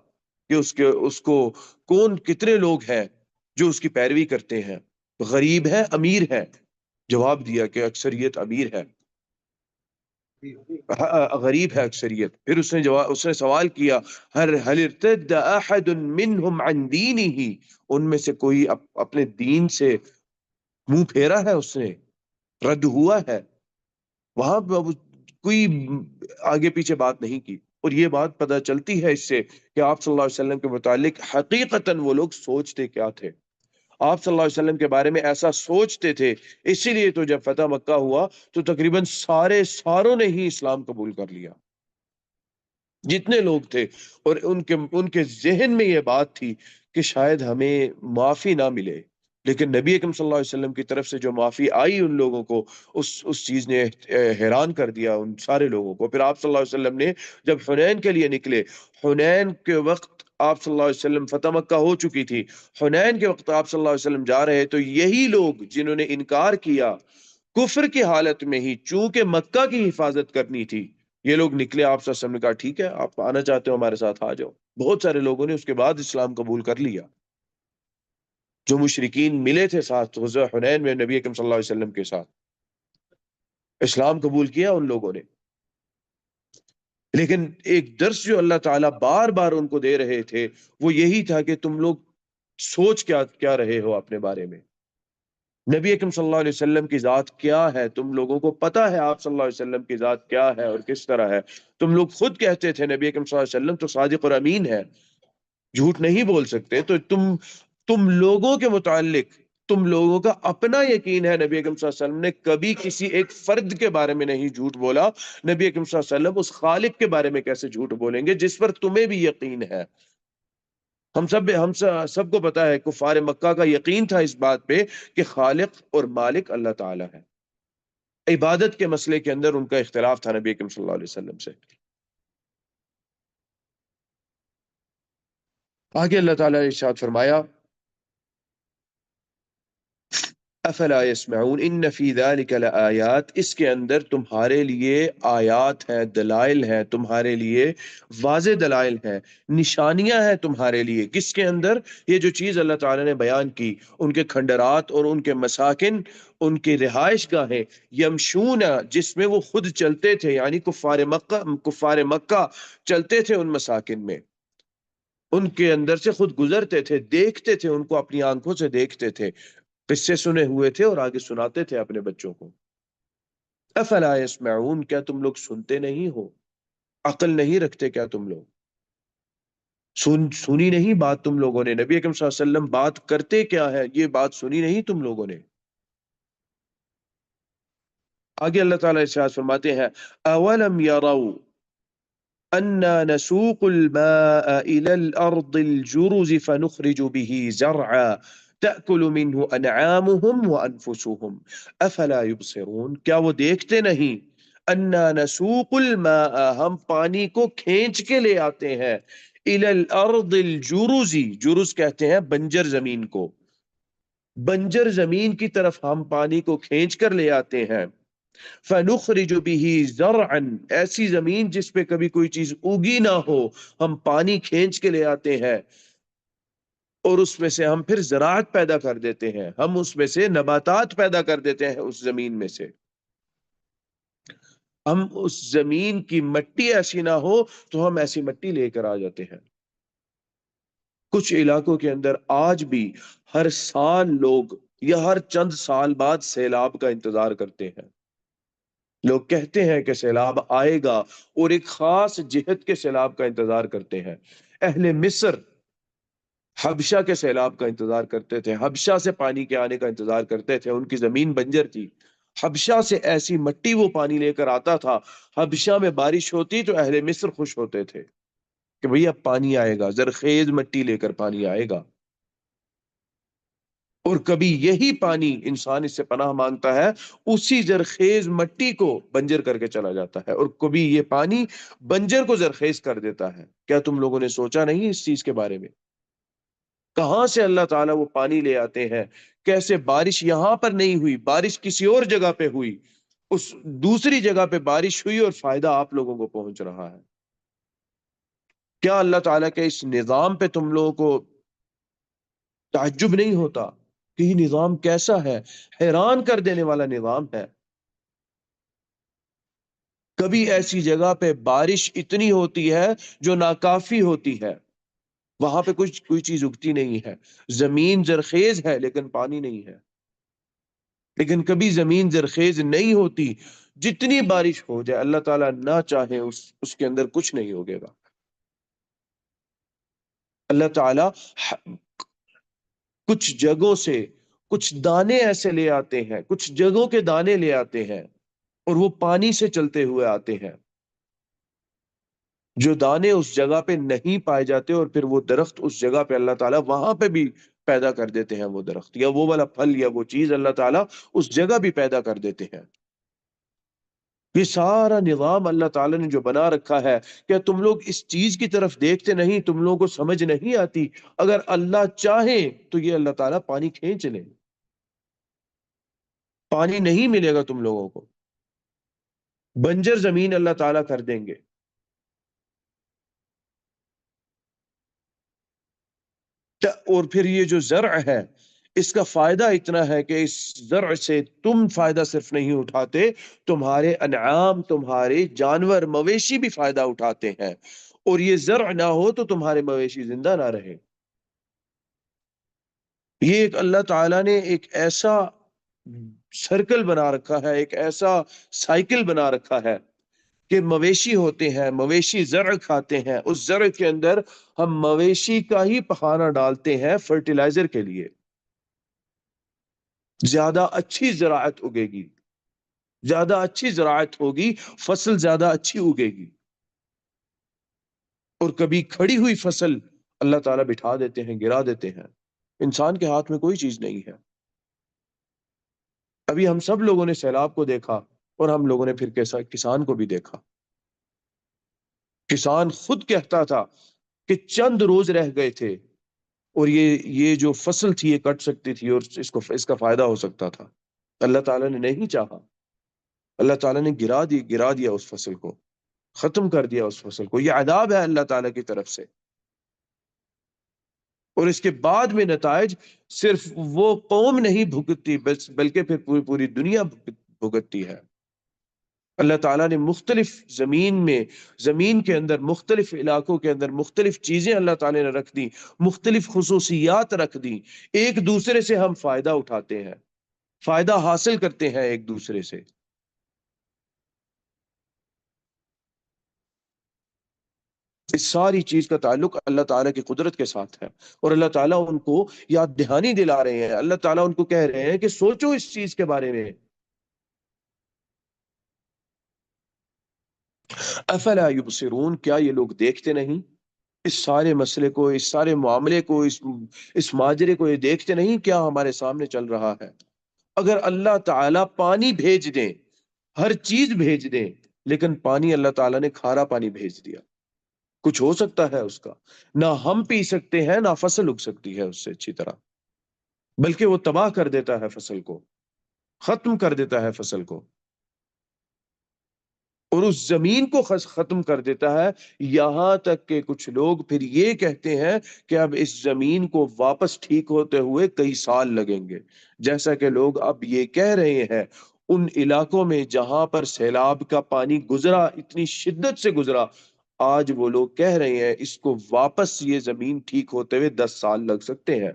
کہ اس کو کتنے لوگ ہیں جو اس کی پیروی کرتے ہیں، غریب ہے امیر ہے؟ جواب دیا کہ اکثریت امیر ہے، غریب ہے اکثریت۔ پھر اس نے سوال کیا هل ارتد احد منهم عن دینه، ان میں سے کوئی اپنے دین سے منہ پھیرا ہے، اس نے رد ہوا ہے؟ وہاں پہ کوئی آگے پیچھے بات نہیں کی، اور یہ بات پتہ چلتی ہے اس سے کہ آپ صلی اللہ علیہ وسلم کے متعلق حقیقتاً وہ لوگ سوچتے کیا تھے۔ آپ صلی اللہ علیہ وسلم کے بارے میں ایسا سوچتے تھے، اسی لیے تو جب فتح مکہ ہوا تو تقریباً ساروں نے ہی اسلام قبول کر لیا، جتنے لوگ تھے، اور ان کے ذہن میں یہ بات تھی کہ شاید ہمیں معافی نہ ملے، لیکن نبی اکرم صلی اللہ علیہ وسلم کی طرف سے جو معافی آئی ان لوگوں کو، اس چیز نے حیران کر دیا ان سارے لوگوں کو۔ پھر آپ صلی اللہ علیہ وسلم نے جب حنین کے لیے نکلے، حنین کے وقت آپ صلی اللہ علیہ وسلم، فتح مکہ ہو چکی تھی، حنین کے وقت آپ صلی اللہ علیہ وسلم جا رہے تو یہی لوگ جنہوں نے انکار کیا کفر کی حالت میں ہی، چونکہ مکہ کی حفاظت کرنی تھی، یہ لوگ نکلے۔ آپ صلی اللہ علیہ وسلم نے کہا ٹھیک ہے، آپ آنا چاہتے ہو ہمارے ساتھ آ جاؤ۔ بہت سارے لوگوں نے اس کے بعد اسلام قبول کر لیا، جو مشرکین ملے تھے ساتھ غزوہ حنین میں نبی اکرم صلی اللہ علیہ وسلم کے ساتھ، اسلام قبول کیا ان لوگوں نے۔ لیکن ایک درس جو اللہ تعالیٰ بار بار ان کو دے رہے تھے وہ یہی تھا کہ تم لوگ سوچ کیا رہے ہو اپنے بارے میں، نبی اکرم صلی اللہ علیہ وسلم کی ذات کیا ہے، تم لوگوں کو پتا ہے آپ صلی اللہ علیہ وسلم کی ذات کیا ہے اور کس طرح ہے۔ تم لوگ خود کہتے تھے نبی اکرم صلی اللہ علیہ وسلم تو صادق اور امین ہے، جھوٹ نہیں بول سکتے، تو تم لوگوں کے متعلق تم لوگوں کا اپنا یقین ہے نبی اکرم صلی اللہ علیہ وسلم نے کبھی کسی ایک فرد کے بارے میں نہیں جھوٹ بولا، نبی اکرم صلی اللہ علیہ وسلم اس خالق کے بارے میں کیسے جھوٹ بولیں گے جس پر تمہیں بھی یقین ہے۔ ہم سب کو پتا ہے کفار مکہ کا یقین تھا اس بات پہ کہ خالق اور مالک اللہ تعالی ہے، عبادت کے مسئلے کے اندر ان کا اختلاف تھا نبی اکرم صلی اللہ علیہ وسلم سے۔ آگے اللہ تعالیٰ نے ارشاد فرمایا افلا يسمعون ان فی ذلک لآیات، اس کے اندر تمہارے لیے آیات ہیں، دلائل ہیں، تمہارے لیے واضح دلائل ہیں، نشانیاں ہیں تمہارے لیے۔ کس کے اندر؟ یہ جو چیز اللہ تعالیٰ نے بیان کی، ان کے کھنڈرات اور ان کے مساکن، ان کی رہائش گاہیں، یمشون جس میں وہ خود چلتے تھے، یعنی کفار مکہ چلتے تھے ان مساکن میں، ان کے اندر سے خود گزرتے تھے، دیکھتے تھے، ان کو اپنی آنکھوں سے دیکھتے تھے، قصے سنے ہوئے تھے اور آگے سناتے تھے اپنے بچوں کو۔ افلا يسمعون، کیا تم لوگ سنتے نہیں ہو؟ عقل نہیں رکھتے کیا تم لوگ؟ سنی نہیں بات تم لوگوں نے؟ نبی اکرم صلی اللہ علیہ وسلم بات کرتے کیا ہے یہ بات سنی نہیں تم لوگوں نے؟ آگے اللہ تعالیٰ ارشاد فرماتے ہیں اولم يروا انا نسوق الماء الى الارض الجرز فنخرج به زرعا تأكل منه انعامهم وانفسهم افلا يبصرون، کیا وہ دیکھتے نہیں؟ انا نسوق الماء، ہم پانی کو کھینچ کے لے آتے ہیں، الى الارض الجرز، جرز کہتے ہیں بنجر زمین کو، بنجر زمین کی طرف ہم پانی کو کھینچ کر لے آتے ہیں، فَنُخْرِجُ بِهِ زَرْعًا، ایسی زمین جس پہ کبھی کوئی چیز اگی نہ ہو، ہم پانی کھینچ کے لے آتے ہیں اور اس میں سے ہم پھر زراعت پیدا کر دیتے ہیں، ہم اس میں سے نباتات پیدا کر دیتے ہیں، اس زمین میں سے ہم اس زمین کی مٹی ایسی نہ ہو تو ہم ایسی مٹی لے کر آ جاتے ہیں۔ کچھ علاقوں کے اندر آج بھی ہر سال لوگ یا ہر چند سال بعد سیلاب کا انتظار کرتے ہیں، لوگ کہتے ہیں کہ سیلاب آئے گا اور ایک خاص جہت کے سیلاب کا انتظار کرتے ہیں۔ اہل مصر حبشہ کے سیلاب کا انتظار کرتے تھے، حبشہ سے پانی کے آنے کا انتظار کرتے تھے، ان کی زمین بنجر تھی، حبشہ سے ایسی مٹی وہ پانی لے کر آتا تھا، حبشہ میں بارش ہوتی تو اہل مصر خوش ہوتے تھے کہ بھئی اب پانی آئے گا، زرخیز مٹی لے کر پانی آئے گا۔ اور کبھی یہی پانی انسان اس سے پناہ مانگتا ہے، اسی زرخیز مٹی کو بنجر کر کے چلا جاتا ہے، اور کبھی یہ پانی بنجر کو زرخیز کر دیتا ہے۔ کیا تم لوگوں نے سوچا نہیں اس چیز کے بارے میں؟ کہاں سے اللہ تعالیٰ وہ پانی لے آتے ہیں، کیسے بارش یہاں پر نہیں ہوئی، بارش کسی اور جگہ پہ ہوئی، اس دوسری جگہ پہ بارش ہوئی اور فائدہ آپ لوگوں کو پہنچ رہا ہے۔ کیا اللہ تعالیٰ کے اس نظام پہ تم لوگوں کو تعجب نہیں ہوتا کہ یہ نظام کیسا ہے؟ حیران کر دینے والا نظام ہے۔ کبھی ایسی جگہ پہ بارش اتنی ہوتی ہے جو ناکافی ہوتی ہے، وہاں پہ کوئی چیز اگتی نہیں ہے، زمین زرخیز ہے لیکن پانی نہیں ہے۔ لیکن کبھی زمین زرخیز نہیں ہوتی، جتنی بارش ہو جائے اللہ تعالیٰ نہ چاہے اس کے اندر کچھ نہیں ہوگے گا۔ اللہ تعالیٰ کچھ جگہوں سے کچھ دانے ایسے لے آتے ہیں، کچھ جگہوں کے دانے لے آتے ہیں، اور وہ پانی سے چلتے ہوئے آتے ہیں، جو دانے اس جگہ پہ نہیں پائے جاتے، اور پھر وہ درخت اس جگہ پہ اللہ تعالیٰ وہاں پہ بھی پیدا کر دیتے ہیں، وہ درخت یا وہ والا پھل یا وہ چیز اللہ تعالیٰ اس جگہ بھی پیدا کر دیتے ہیں۔ یہ سارا نظام اللہ تعالیٰ نے جو بنا رکھا ہے، کیا تم لوگ اس چیز کی طرف دیکھتے نہیں؟ تم لوگوں کو سمجھ نہیں آتی؟ اگر اللہ چاہے تو یہ اللہ تعالیٰ پانی کھینچ لے، پانی نہیں ملے گا تم لوگوں کو، بنجر زمین اللہ تعالیٰ کر دیں گے۔ اور پھر یہ جو زرع ہے، اس کا فائدہ اتنا ہے کہ اس زرع سے تم فائدہ صرف نہیں اٹھاتے، تمہارے انعام، تمہارے جانور مویشی بھی فائدہ اٹھاتے ہیں، اور یہ زرع نہ ہو تو تمہارے مویشی زندہ نہ رہے۔ یہ ایک اللہ تعالیٰ نے ایک ایسا سرکل بنا رکھا ہے، ایک ایسا سائیکل بنا رکھا ہے کہ مویشی ہوتے ہیں، مویشی زرع کھاتے ہیں، اس زرع کے اندر ہم مویشی کا ہی پخانہ ڈالتے ہیں فرٹیلائزر کے لیے، زیادہ اچھی زراعت اگے گی، زیادہ اچھی زراعت ہوگی، فصل زیادہ اچھی اگے گی۔ اور کبھی کھڑی ہوئی فصل اللہ تعالیٰ بٹھا دیتے ہیں، گرا دیتے ہیں، انسان کے ہاتھ میں کوئی چیز نہیں ہے۔ ابھی ہم سب لوگوں نے سیلاب کو دیکھا، اور ہم لوگوں نے پھر کیسا کسان کو بھی دیکھا۔ کسان خود کہتا تھا کہ چند روز رہ گئے تھے، اور یہ جو فصل تھی یہ کٹ سکتی تھی، اور اس کا فائدہ ہو سکتا تھا۔ اللہ تعالیٰ نے نہیں چاہا، اللہ تعالیٰ نے گرا دیا اس فصل کو، ختم کر دیا اس فصل کو۔ یہ عذاب ہے اللہ تعالیٰ کی طرف سے، اور اس کے بعد میں نتائج صرف وہ قوم نہیں بھگتتی، بلکہ پھر پوری پوری دنیا بھگتتی ہے۔ اللہ تعالیٰ نے مختلف زمین کے اندر، مختلف علاقوں کے اندر مختلف چیزیں اللہ تعالیٰ نے رکھ دی، مختلف خصوصیات رکھ دی، ایک دوسرے سے ہم فائدہ اٹھاتے ہیں، فائدہ حاصل کرتے ہیں ایک دوسرے سے۔ اس ساری چیز کا تعلق اللہ تعالیٰ کی قدرت کے ساتھ ہے، اور اللہ تعالیٰ ان کو یاد دہانی دلا رہے ہیں، اللہ تعالیٰ ان کو کہہ رہے ہیں کہ سوچو اس چیز کے بارے میں۔ افلا یبصرون، کیا یہ لوگ دیکھتے نہیں؟ اس سارے مسئلے کو، اس سارے معاملے کو، اس ماجرے کو یہ دیکھتے نہیں کیا ہمارے سامنے چل رہا ہے؟ اگر اللہ تعالیٰ پانی بھیج دیں، ہر چیز بھیج دیں، لیکن پانی اللہ تعالیٰ نے کھارا پانی بھیج دیا، کچھ ہو سکتا ہے اس کا؟ نہ ہم پی سکتے ہیں، نہ فصل اگ سکتی ہے اس سے اچھی طرح، بلکہ وہ تباہ کر دیتا ہے فصل کو، ختم کر دیتا ہے فصل کو، اور اس زمین کو ختم کر دیتا ہے۔ یہاں تک کہ کچھ لوگ پھر یہ کہتے ہیں کہ اب اس زمین کو واپس ٹھیک ہوتے ہوئے کئی سال لگیں گے، جیسا کہ لوگ اب یہ کہہ رہے ہیں ان علاقوں میں جہاں پر سیلاب کا پانی گزرا، اتنی شدت سے گزرا، آج وہ لوگ کہہ رہے ہیں اس کو واپس یہ زمین ٹھیک ہوتے ہوئے 10 سال لگ سکتے ہیں،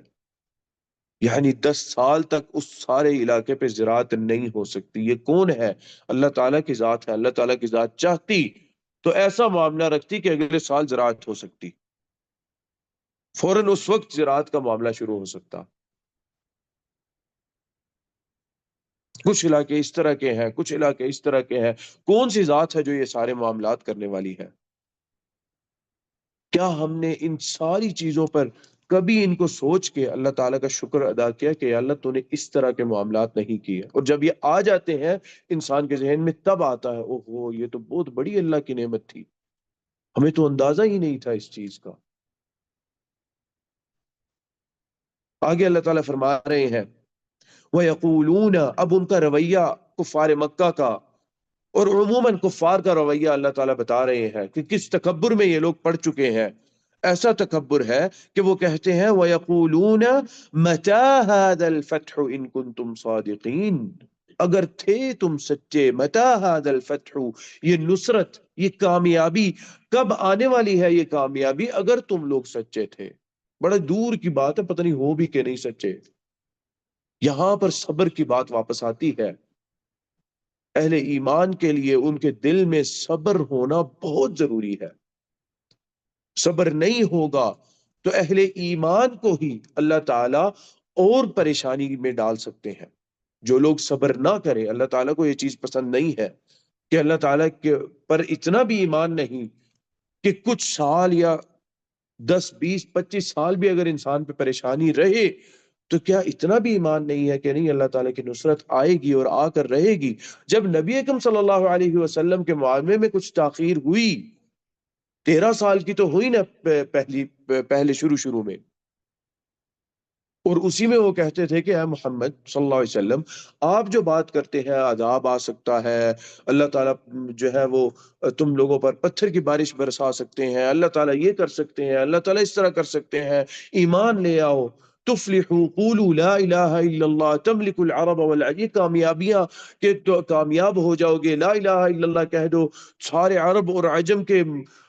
یعنی 10 سال تک اس سارے علاقے پہ زراعت نہیں ہو سکتی۔ یہ کون ہے؟ اللہ تعالیٰ کی ذات ہے۔ اللہ تعالیٰ کی ذات چاہتی تو ایسا معاملہ رکھتی کہ اگلے سال زراعت ہو سکتی، فوراً اس وقت زراعت کا معاملہ شروع ہو سکتا۔ کچھ علاقے اس طرح کے ہیں، کچھ علاقے اس طرح کے ہیں۔ کون سی ذات ہے جو یہ سارے معاملات کرنے والی ہے؟ کیا ہم نے ان ساری چیزوں پر کبھی ان کو سوچ کے اللہ تعالیٰ کا شکر ادا کیا کہ یا اللہ تو نے اس طرح کے معاملات نہیں کیے؟ اور جب یہ آ جاتے ہیں انسان کے ذہن میں، تب آتا ہے اوہو یہ تو بہت بڑی اللہ کی نعمت تھی، ہمیں تو اندازہ ہی نہیں تھا اس چیز کا۔ آگے اللہ تعالیٰ فرما رہے ہیں وَيَقُولُونَ، اب ان کا رویہ کفار مکہ کا اور عموماً کفار کا رویہ اللہ تعالیٰ بتا رہے ہیں کہ کس تکبر میں یہ لوگ پڑ چکے ہیں۔ ایسا تکبر ہے کہ وہ کہتے ہیں وَيَقُولُونَ مَتَى هَذَا الْفَتْحُ إِن كُنتُمْ صَادِقِينَ، اگر تھے تم سچے، مَتَى هَذَا الْفَتْحُ، یہ نصرت، یہ کامیابی کب آنے والی ہے؟ یہ کامیابی اگر تم لوگ سچے تھے۔ بڑا دور کی بات ہے، پتہ نہیں ہو بھی کہ نہیں سچے۔ یہاں پر صبر کی بات واپس آتی ہے۔ اہل ایمان کے لیے ان کے دل میں صبر ہونا بہت ضروری ہے۔ صبر نہیں ہوگا تو اہل ایمان کو ہی اللہ تعالی اور پریشانی میں ڈال سکتے ہیں۔ جو لوگ صبر نہ کریں، اللہ تعالیٰ کو یہ چیز پسند نہیں ہے کہ اللہ تعالیٰ کے پر اتنا بھی ایمان نہیں کہ کچھ سال یا 10 20 25 سال بھی اگر انسان پہ پریشانی رہے تو کیا اتنا بھی ایمان نہیں ہے کہ نہیں اللہ تعالیٰ کی نصرت آئے گی اور آ کر رہے گی۔ جب نبی اکرم صلی اللہ علیہ وسلم کے معاملے میں کچھ تاخیر ہوئی، 13 سال کی تو ہوئی نا پہلے شروع میں، اور اسی میں وہ کہتے تھے کہ اے محمد صلی اللہ علیہ وسلم، آپ جو بات کرتے ہیں عذاب آ سکتا ہے، اللہ تعالیٰ جو ہے وہ تم لوگوں پر پتھر کی بارش برسا سکتے ہیں، اللہ تعالیٰ یہ کر سکتے ہیں، اللہ تعالیٰ اس طرح کر سکتے ہیں، ایمان لے آؤ، تفلحوا قولوا لا الہ الا اللہ تملک العرب والعجم، یہ کامیابیاں کہ تو کامیاب ہو جاؤ گے، لا الہ الا اللہ کہہ دو، سارے عرب اور عجم کے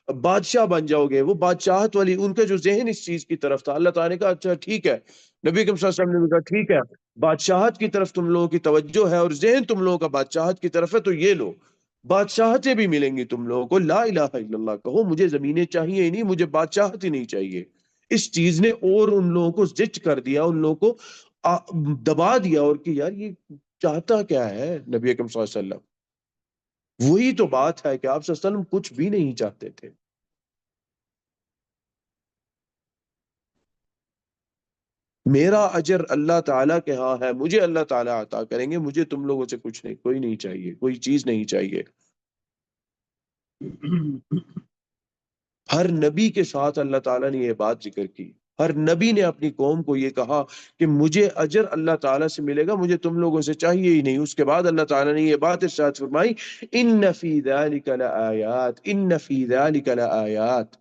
بادشاہ بن جاؤ گے۔ وہ بادشاہت والی ان کا جو ذہن اس چیز کی طرف تھا، اللہ تعالیٰ نے کہا اچھا ٹھیک ہے، نبی کریم صلی اللہ علیہ وسلم نے کہا ٹھیک ہے، بادشاہت کی طرف تم لوگوں کی توجہ ہے اور ذہن تم لوگوں کا بادشاہت کی طرف ہے، تو یہ لو، بادشاہتیں بھی ملیں گی تم لوگوں کو، لا الہ الا اللہ کہو، مجھے زمینیں چاہیے ہی نہیں، مجھے بادشاہت ہی نہیں چاہیے۔ اس چیز نے اور ان لوگوں کو زچ کر دیا، ان لوگوں کو دبا دیا، اور کہ یار یہ چاہتا کیا ہے نبی اکرم صلی اللہ علیہ وسلم۔ وہی تو بات ہے کہ آپ صلی اللہ علیہ وسلم کچھ بھی نہیں چاہتے تھے۔ میرا اجر اللہ تعالیٰ کے ہاں ہے، مجھے اللہ تعالیٰ عطا کریں گے، مجھے تم لوگوں سے کچھ نہیں، کوئی نہیں چاہیے، کوئی چیز نہیں چاہیے۔ ہر نبی کے ساتھ اللہ تعالیٰ نے یہ بات ذکر کی، ہر نبی نے اپنی قوم کو یہ کہا کہ مجھے اجر اللہ تعالیٰ سے ملے گا، مجھے تم لوگوں سے چاہیے ہی نہیں۔ اس کے بعد اللہ تعالیٰ نے یہ بات ارشاد فرمائی، ان فی ذلک لآیات، ان فی ذلک لآیات،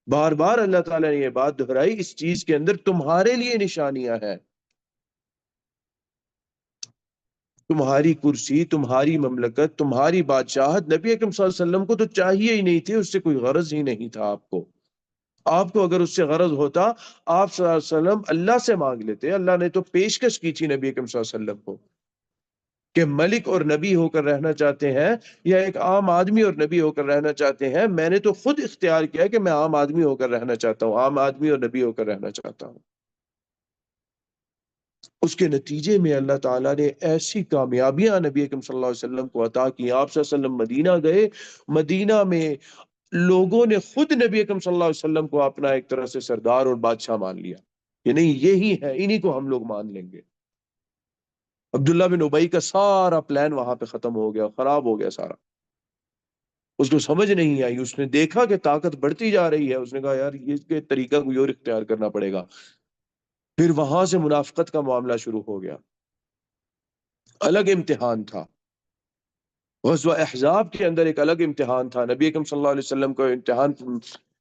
بار بار اللہ تعالیٰ نے یہ بات دہرائی، اس چیز کے اندر تمہارے لیے نشانیاں ہیں۔ تمہاری کرسی، تمہاری مملکت، تمہاری بادشاہت نبی اکرم صلی اللہ علیہ وسلم کو تو چاہیے ہی نہیں تھی، اس سے کوئی غرض ہی نہیں تھا آپ کو۔ آپ کو اگر اس سے غرض ہوتا، آپ صلی اللہ علیہ وسلم اللہ سے مانگ لیتے۔ اللہ نے تو پیشکش کی تھی نبی اکرم صلی اللہ علیہ وسلم کو کہ ملک اور نبی ہو کر رہنا چاہتے ہیں یا ایک عام آدمی اور نبی ہو کر رہنا چاہتے ہیں؟ میں نے تو خود اختیار کیا کہ میں عام آدمی ہو کر رہنا چاہتا ہوں، عام آدمی اور نبی ہو کر رہنا چاہتا ہوں۔ اس کے نتیجے میں اللہ تعالیٰ نے ایسی کامیابیاں نبی اکرم صلی اللہ علیہ وسلم کو عطا کی۔ آپ صلی اللہ علیہ وسلم مدینہ گئے، مدینہ میں لوگوں نے خود نبی اکرم صلی اللہ علیہ وسلم کو اپنا ایک طرح سے سردار اور بادشاہ مان لیا کہ نہیں یہی ہے، انہی کو ہم لوگ مان لیں گے۔ عبداللہ بن ابی کا سارا پلان وہاں پہ ختم ہو گیا، خراب ہو گیا سارا۔ اس کو سمجھ نہیں آئی، اس نے دیکھا کہ طاقت بڑھتی جا رہی ہے، اس نے کہا یار یہ کے طریقہ کوئی اور اختیار کرنا پڑے گا۔ پھر وہاں سے منافقت کا معاملہ شروع ہو گیا، الگ امتحان تھا۔ غزوہ احزاب کے اندر ایک الگ امتحان تھا، نبی اکرم صلی اللہ علیہ وسلم کا امتحان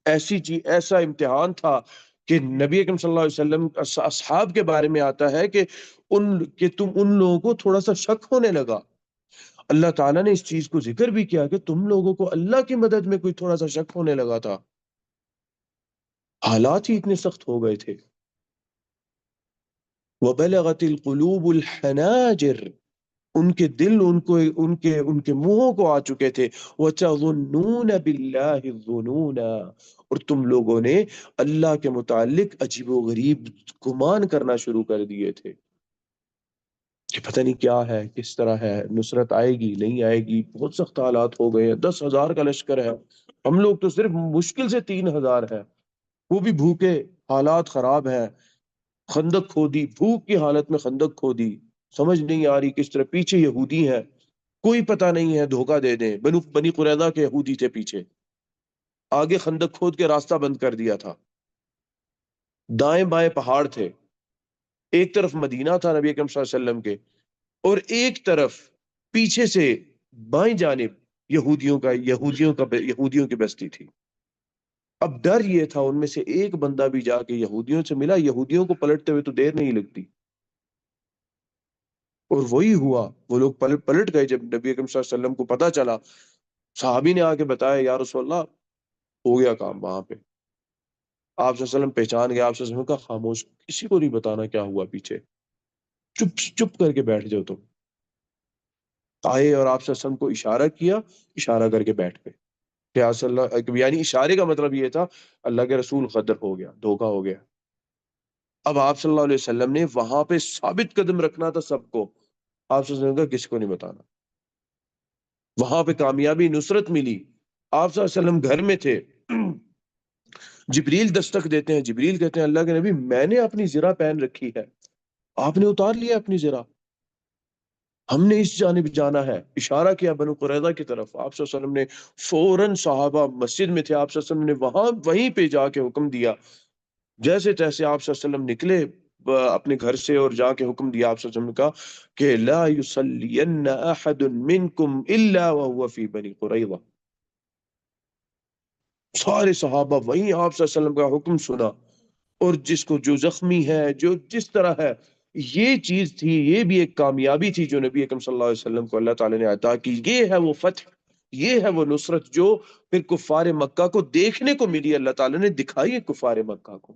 ایسا امتحان تھا کہ نبی اکرم صلی اللہ علیہ وسلم اصحاب کے بارے میں آتا ہے کہ تم ان لوگوں کو تھوڑا سا شک ہونے لگا۔ اللہ تعالیٰ نے اس چیز کو ذکر بھی کیا کہ تم لوگوں کو اللہ کی مدد میں کوئی تھوڑا سا شک ہونے لگا تھا، حالات ہی اتنے سخت ہو گئے تھے۔ وَبَلَغَتِ الْقُلُوبُ الْحَنَاجِرَ، ان کے دل ان کے منہوں کو آ چکے تھے۔ وَتَظُنُّونَ بِاللَّهِ الظُّنُونَ، اور تم لوگوں نے اللہ کے متعلق عجیب و غریب گمان کرنا شروع کر دیے تھے کہ پتہ نہیں کیا ہے، کس طرح ہے، نصرت آئے گی نہیں آئے گی، بہت سخت حالات ہو گئے ہیں، 10,000 کا لشکر ہے، ہم لوگ تو صرف مشکل سے 3,000 ہے، وہ بھی بھوکے، حالات خراب ہیں، خندق کھودی، بھوک کی حالت میں خندق کھودی، سمجھ نہیں آ رہی کس طرح، پیچھے یہودی ہیں، کوئی پتہ نہیں ہے، دھوکہ دے دیں، بنی قریظہ کے یہودی تھے پیچھے، آگے خندق کھود کے راستہ بند کر دیا تھا، دائیں بائیں پہاڑ تھے، ایک طرف مدینہ تھا نبی اکرم صلی اللہ علیہ وسلم کے، اور ایک طرف پیچھے سے بائیں جانب یہودیوں کی بستی تھی۔ اب ڈر یہ تھا ان میں سے ایک بندہ بھی جا کے یہودیوں سے ملا، یہودیوں کو پلٹتے ہوئے تو دیر نہیں لگتی، اور وہی ہوا، وہ لوگ پلٹ گئے۔ جب نبی اکرم صلی اللہ علیہ وسلم کو پتا چلا، صحابی نے آ کے بتایا یا رسول اللہ ہو گیا کام وہاں پہ۔ آپ صلی اللہ علیہ وسلم پہچان گیا، آپ صلی اللہ علیہ وسلم کا خاموش، کسی کو نہیں بتانا کیا ہوا پیچھے، چپ چپ کر کے بیٹھ جاؤ تم۔ آئے اور آپ صلی اللہ علیہ وسلم کو اشارہ کیا، اشارہ کر کے بیٹھ گئے کہ یا صلی اللہ، یعنی اشارے کا مطلب یہ تھا اللہ کے رسول غدر ہو گیا، دھوکا ہو گیا۔ اب آپ صلی اللہ علیہ وسلم نے وہاں پہ ثابت قدم رکھنا تھا سب کو، آپ صلی اللہ علیہ وسلم کا کسی کو نہیں بتانا، وہاں پہ کامیابی نصرت ملی، آپ صلی اللہ علیہ وسلم گھر میں تھے، جبریل دستک دیتے ہیں، جبریل کہتے ہیں اللہ کے نبی میں نے اپنی زرہ پہن رکھی ہے، آپ نے اتار لیا اپنی زرہ، ہم نے اس جانب جانا ہے، اشارہ کیا بنو قریظہ کی طرف، آپ صلی اللہ علیہ وسلم نے فوراً، صحابہ مسجد میں تھے، آپ صلی اللہ علیہ وسلم نے وہیں پہ جا کے حکم دیا، جیسے تیسے آپ صلی اللہ علیہ وسلم نکلے اپنے گھر سے اور جا کے حکم دیا، آپ صلی اللہ علیہ وسلم نے کہا کہ لا یصلین احد منکم الا وهو فی بنی قریظہ، سارے صحابہ وہیں آپ صلی اللہ علیہ وسلم کا حکم سنا، اور جس کو جو زخمی ہے، جو جس طرح ہے، یہ چیز تھی، یہ بھی ایک کامیابی تھی جو نبی اکرم صلی اللہ علیہ وسلم کو اللہ تعالی نے عطا کی، یہ ہے وہ فتح، یہ ہے وہ نصرت جو پھر کفار مکہ کو دیکھنے کو ملی، اللہ تعالی نے دکھائی ہے کفار مکہ کو۔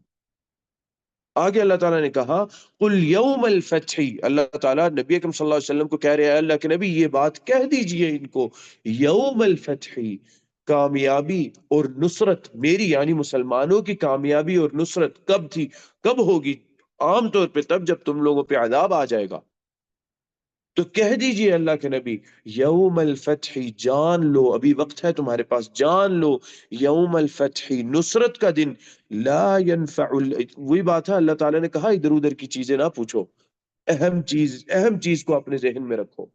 آگے اللہ تعالیٰ نے کہا قل یوم الفتح، اللہ تعالیٰ نبی اکرم صلی اللہ علیہ وسلم کو کہہ رہے ہیں اللہ کے نبی یہ بات کہہ دیجئے ان کو، یوم الفتح، کامیابی اور نصرت میری، یعنی مسلمانوں کی کامیابی اور نصرت کب تھی، کب ہوگی؟ عام طور پہ تب جب تم لوگوں پہ عذاب آ جائے گا، تو کہہ دیجئے اللہ کے نبی یوم الفتح، جان لو، ابھی وقت ہے تمہارے پاس، جان لو یوم الفتح، نصرت کا دن، لا ينفع وہی بات ہے، اللہ تعالیٰ نے کہا ادھر ادھر کی چیزیں نہ پوچھو، اہم چیز کو اپنے ذہن میں رکھو،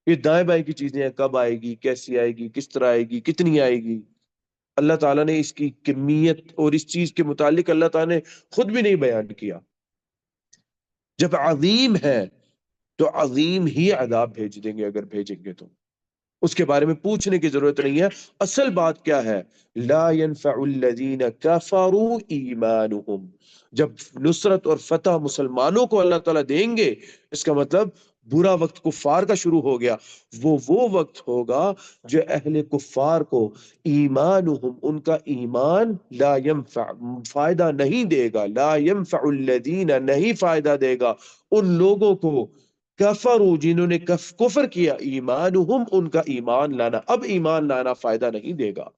یہ دائیں بائیں کی چیزیں ہیں، کب آئے گی، کیسی آئے گی، کس طرح آئے گی، کتنی آئے گی، اللہ تعالیٰ نے اس کی کمیت اور اس چیز کے متعلق اللہ تعالیٰ نے خود بھی نہیں بیان کیا، جب عظیم ہے تو عظیم ہی عذاب بھیج دیں گے، اگر بھیجیں گے تو اس کے بارے میں پوچھنے کی ضرورت نہیں ہے۔ اصل بات کیا ہے؟ لا ينفع الذین کفروا ایمانہم، جب نصرت اور فتح مسلمانوں کو اللہ تعالیٰ دیں گے، اس کا مطلب برا وقت کفار کا شروع ہو گیا، وہ وقت ہوگا جو اہل کفار کو ایمانہم، ان کا ایمان، لا ينفع، فائدہ نہیں دے گا، لا ينفع الذین، نہیں فائدہ دے گا ان لوگوں کو، کفروا، جنہوں نے کفر کیا، ایمانہم، ان کا ایمان لانا، اب ایمان لانا فائدہ نہیں دے گا۔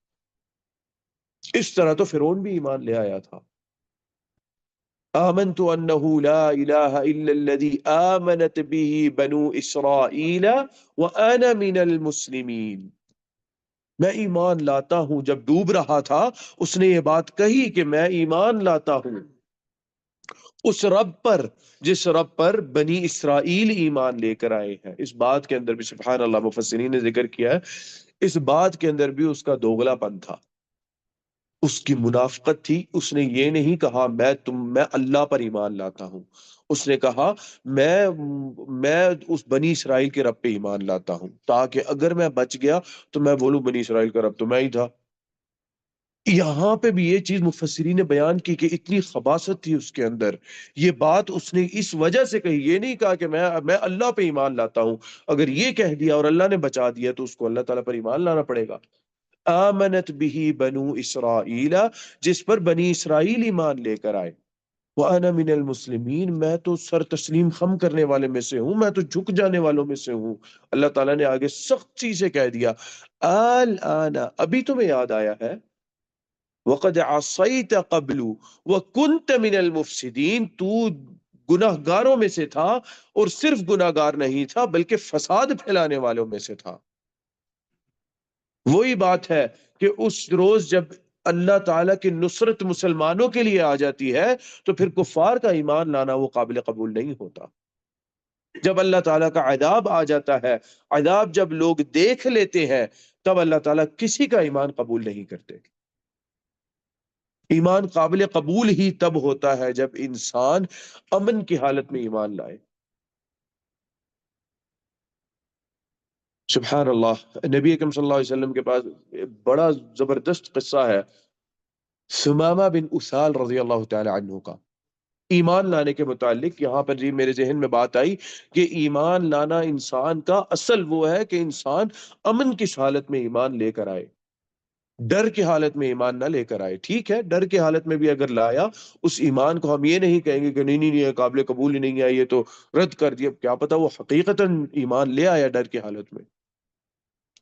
اس طرح تو فرعون بھی ایمان لے آیا تھا، آمنت انہ لا الہ الا الذی آمنت به بنو اسرائیل وانا من المسلمین، میں ایمان لاتا ہوں، جب ڈوب رہا تھا اس نے یہ بات کہی کہ میں ایمان لاتا ہوں اس رب پر جس رب پر بنی اسرائیل ایمان لے کر آئے ہیں۔ اس بات کے اندر بھی سبحان اللہ مفسرین نے ذکر کیا ہے، اس بات کے اندر بھی اس کا دوغلا پن تھا، اس کی منافقت تھی، اس نے یہ نہیں کہا میں اللہ پر ایمان لاتا ہوں، اس نے کہا میں اس بنی اسرائیل کے رب پہ ایمان لاتا ہوں، تاکہ اگر میں بچ گیا تو میں بولوں بنی اسرائیل کا رب تو میں ہی تھا۔ یہاں پہ بھی یہ چیز مفسرین نے بیان کی کہ اتنی خباثت تھی اس کے اندر، یہ بات اس نے اس وجہ سے کہی، یہ نہیں کہا کہ میں اللہ پہ ایمان لاتا ہوں، اگر یہ کہہ دیا اور اللہ نے بچا دیا تو اس کو اللہ تعالیٰ پر ایمان لانا پڑے گا۔ آمنت بھی بنو اسرائیل، جس پر بنی اسرائیل ایمان لے کر آئے، وَأَنَا مِنَ الْمُسْلِمِينَ، میں تو سر تسلیم خم کرنے والے میں سے ہوں، میں تو جھک جانے والوں میں سے ہوں۔ اللہ تعالیٰ نے آگے سختی سے کہہ دیا الآن، ابھی تمہیں یاد آیا ہے، وَقَدْ عَصَيْتَ قَبْلُ وَكُنْتَ مِنَ الْمُفْسِدِينَ، تو گناہ گاروں میں سے تھا، اور صرف گناہ گار نہیں تھا بلکہ فساد پھیلانے والوں میں سے تھا۔ وہی بات ہے کہ اس روز جب اللہ تعالیٰ کی نصرت مسلمانوں کے لیے آ جاتی ہے تو پھر کفار کا ایمان لانا وہ قابل قبول نہیں ہوتا۔ جب اللہ تعالیٰ کا عذاب آ جاتا ہے، عذاب جب لوگ دیکھ لیتے ہیں، تب اللہ تعالیٰ کسی کا ایمان قبول نہیں کرتے۔ ایمان قابل قبول ہی تب ہوتا ہے جب انسان امن کی حالت میں ایمان لائے۔ سبحان اللہ، نبی اکرم صلی اللہ علیہ وسلم کے پاس بڑا زبردست قصہ ہے ثمامہ بن اسال رضی اللہ تعالی عنہ کا، ایمان لانے کے متعلق۔ یہاں پر جی میرے ذہن میں بات آئی کہ ایمان لانا انسان کا اصل وہ ہے کہ انسان امن کی حالت میں ایمان لے کر آئے، ڈر کی حالت میں ایمان نہ لے کر آئے۔ ٹھیک ہے، ڈر کی حالت میں بھی اگر لایا، اس ایمان کو ہم یہ نہیں کہیں گے کہ نہیں نہیں نہیں قابل قبول ہی نہیں ہے، یہ تو رد کر دیا، کیا پتا وہ حقیقتاً ایمان لے آیا ڈر کی حالت میں۔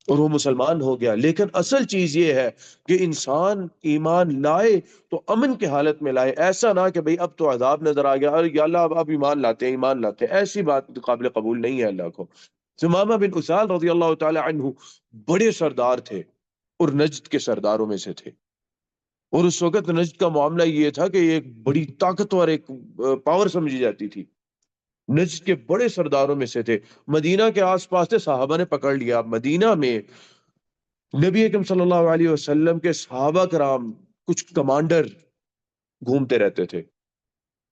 اور وہ مسلمان ہو گیا۔ لیکن اصل چیز یہ ہے کہ انسان ایمان لائے تو امن کی حالت میں لائے، ایسا نہ کہ بھئی اب تو عذاب نظر آ گیا، ارے یا اللہ اب ایمان لاتے ہیں ایمان لاتے ہیں، ایسی بات قابل قبول نہیں ہے اللہ کو۔ ثمامہ بن اسال رضی اللہ تعالی عنہ بڑے سردار تھے اور نجد کے سرداروں میں سے تھے، اور اس وقت نجد کا معاملہ یہ تھا کہ یہ ایک بڑی طاقتور ایک پاور سمجھی جاتی تھی، نجد کے بڑے سرداروں میں سے تھے، مدینہ کے آس پاس سے صحابہ نے پکڑ لیا۔ مدینہ میں نبی اکرم صلی اللہ علیہ وسلم کے صحابہ کرام کچھ کمانڈر گھومتے رہتے تھے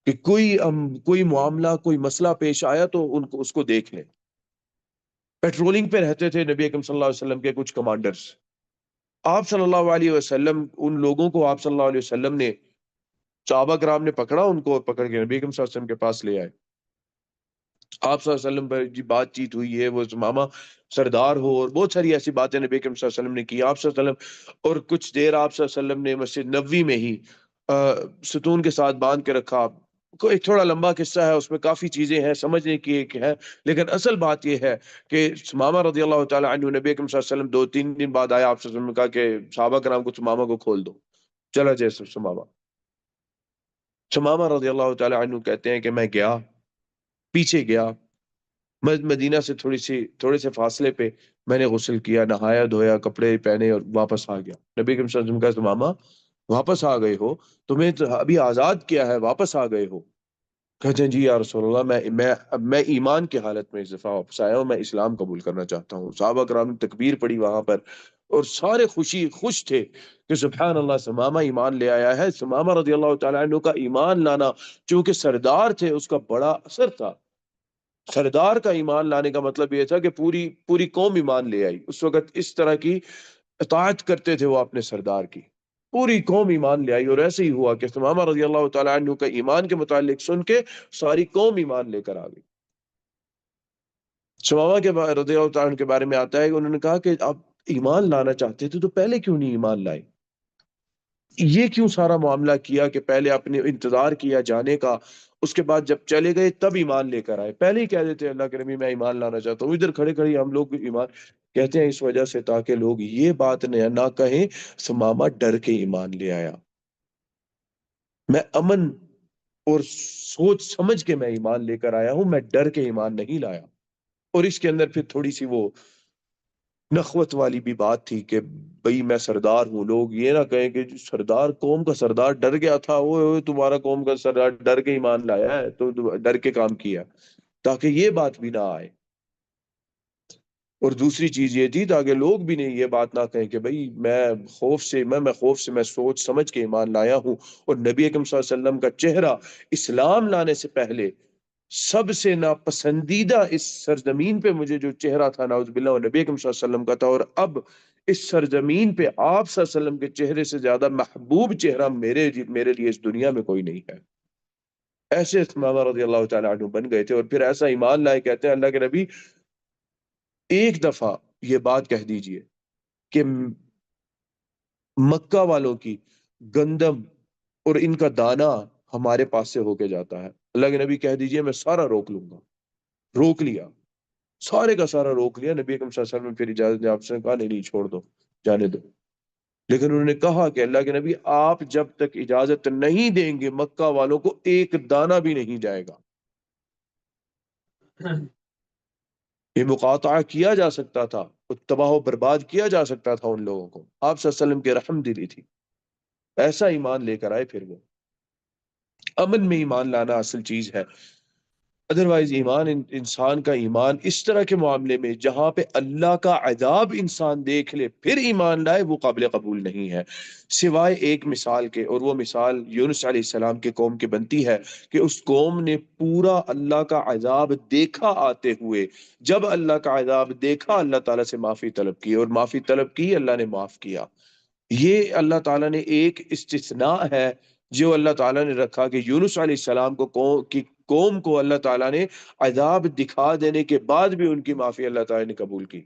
کہ کوئی معاملہ کوئی مسئلہ پیش آیا تو ان کو اس کو دیکھ لیں، پیٹرولنگ پہ رہتے تھے نبی اکرم صلی اللہ علیہ وسلم کے کچھ کمانڈرز۔ آپ صلی اللہ علیہ وسلم ان لوگوں کو آپ صلی اللہ علیہ وسلم نے صحابہ کرام نے پکڑا، ان کو پکڑ کے نبی اکرم صلی اللہ علیہ وسلم کے پاس لے آئے۔ آپ صلی اللہ علیہ وسلم پر جی بات چیت ہوئی ہے، وہ ماما سردار ہو، اور بہت ساری ایسی باتیں نبی کریم صلی اللہ علیہ وسلم نے کی آپ صلی اللہ علیہ وسلم، اور کچھ دیر آپ صلی اللہ علیہ وسلم نے مسجد نبوی میں ہی ستون کے ساتھ باندھ کے رکھا۔ ایک تھوڑا لمبا قصہ ہے، اس میں کافی چیزیں ہیں سمجھنے کی ایک ہے، لیکن اصل بات یہ ہے کہ ثمامہ رضی اللہ تعالی عنہ نبی کریم صلی اللہ علیہ وسلم 2-3 دن بعد آیا، آپ صلی اللہ علیہ وسلم نے کہا کہ صحابہ کرام کو ثمامہ کو کھول دو، چلا جیسے ثمامہ رضی اللہ تعالی عنہ کہتے ہیں کہ میں گیا، پیچھے گیا مدینہ سے تھوڑے سے فاصلے پہ، میں نے غسل کیا، نہایا دھویا، کپڑے پہنے اور واپس آ گیا۔ نبی کریم صلی اللہ علیہ وسلم کا ثمامہ واپس آ گئے ہو، تمہیں تو ابھی آزاد کیا ہے، واپس آ گئے ہو؟ کہتے ہیں جی یا رسول اللہ میں ایمان کی حالت میں اس دفعہ واپس آیا ہوں، میں اسلام قبول کرنا چاہتا ہوں۔ صحابہ کرام نے تکبیر پڑھی وہاں پر، اور سارے خوش تھے کہ سبحان اللہ ثمامہ ایمان لے آیا ہے۔ ثمامہ رضی اللہ تعالیٰ عنہ کا ایمان لانا چونکہ سردار تھے اس کا بڑا اثر تھا۔ سردار کا ایمان لانے کا مطلب یہ تھا کہ پوری قوم ایمان لے آئی، اس وقت اس طرح کی اطاعت کرتے تھے وہ اپنے سردار کی، پوری قوم ایمان لے آئی۔ اور ایسے ہی ہوا کہ ثمامہ رضی اللہ تعالیٰ عنہ کا ایمان کے متعلق سن کے ساری قوم ایمان لے کر آ گئی۔ ثمامہ رضی اللہ تعالیٰ عنہ کے بارے میں آتا ہے کہ انہوں نے کہا کہ آپ ایمان لانا چاہتے تھے تو پہلے کیوں نہیں ایمان لائے؟ یہ کیوں سارا معاملہ کیا کہ پہلے اپنے انتظار کیا جانے کا، اس کے بعد جب چلے گئے تب ایمان لے کر آئے؟ پہلے ہی کہہ دیتے اللہ کے نبی میں ایمان لانا چاہتا ہوں، ادھر کھڑے کھڑے ہم لوگ ایمان کہتے ہیں، اس وجہ سے تاکہ لوگ یہ بات نہ کہیں ثمامہ ڈر کے ایمان لے آیا، میں امن اور سوچ سمجھ کے میں ایمان لے کر آیا ہوں، میں ڈر کے ایمان نہیں لایا۔ اور اس کے اندر پھر تھوڑی سی وہ نخوت والی بھی بات تھی کہ بھئی میں سردار ہوں، لوگ یہ نہ کہیں کہ سردار قوم کا سردار ڈر گیا تھا، وہ تمہارا قوم کا سردار ڈر کے ایمان لایا ہے تو ڈر کے کام کیا، تاکہ یہ بات بھی نہ آئے۔ اور دوسری چیز یہ تھی تاکہ لوگ بھی نہیں یہ بات نہ کہیں کہ بھئی میں سوچ سمجھ کے ایمان لایا ہوں۔ اور نبی اکرم صلی اللہ علیہ وسلم کا چہرہ اسلام لانے سے پہلے سب سے ناپسندیدہ اس سرزمین پہ مجھے جو چہرہ تھا نعوذ باللہ وہ نبی اکرم صلی اللہ علیہ وسلم کا تھا، اور اب اس سرزمین پہ آپ صلی اللہ علیہ وسلم کے چہرے سے زیادہ محبوب چہرہ میرے لیے اس دنیا میں کوئی نہیں ہے۔ ایسے ثمامہ رضی اللہ تعالیٰ عنہ بن گئے تھے، اور پھر ایسا ایمان لائے، کہتے ہیں اللہ کے نبی ایک دفعہ یہ بات کہہ دیجئے کہ مکہ والوں کی گندم اور ان کا دانہ ہمارے پاس سے ہو کے جاتا ہے، اللہ کے نبی کہہ دیجئے میں سارا روک لوں گا۔ روک لیا، سارے کا سارا روک لیا۔ نبی اکرم صلی اللہ علیہ وسلم نے پھر اجازت دی، آپ سے کہا نہیں چھوڑ دو، جانے دو۔ لیکن انہوں نے کہا کہ اللہ کے نبی آپ جب تک اجازت نہیں دیں گے مکہ والوں کو ایک دانہ بھی نہیں جائے گا۔ یہ مقاطعہ کیا جا سکتا تھا، تباہ و برباد کیا جا سکتا تھا ان لوگوں کو۔ آپ صلی اللہ علیہ وسلم کی رحم دلی تھی، ایسا ایمان لے کر آئے۔ پھر وہ امن میں ایمان لانا اصل چیز ہے، ادروائز ایمان انسان کا ایمان اس طرح کے معاملے میں جہاں پہ اللہ کا عذاب انسان دیکھ لے پھر ایمان لائے، وہ قابل قبول نہیں ہے، سوائے ایک مثال کے، اور وہ مثال یونس علیہ السلام کے قوم کی بنتی ہے کہ اس قوم نے پورا اللہ کا عذاب دیکھا آتے ہوئے، جب اللہ کا عذاب دیکھا اللہ تعالیٰ سے معافی طلب کی، اور معافی طلب کی اللہ نے معاف کیا۔ یہ اللہ تعالیٰ نے ایک استثناء ہے جو اللہ تعالیٰ نے رکھا کہ یونس علیہ السلام کی قوم کو اللہ تعالیٰ نے عذاب دکھا دینے کے بعد بھی ان کی معافی اللہ تعالیٰ نے قبول کی،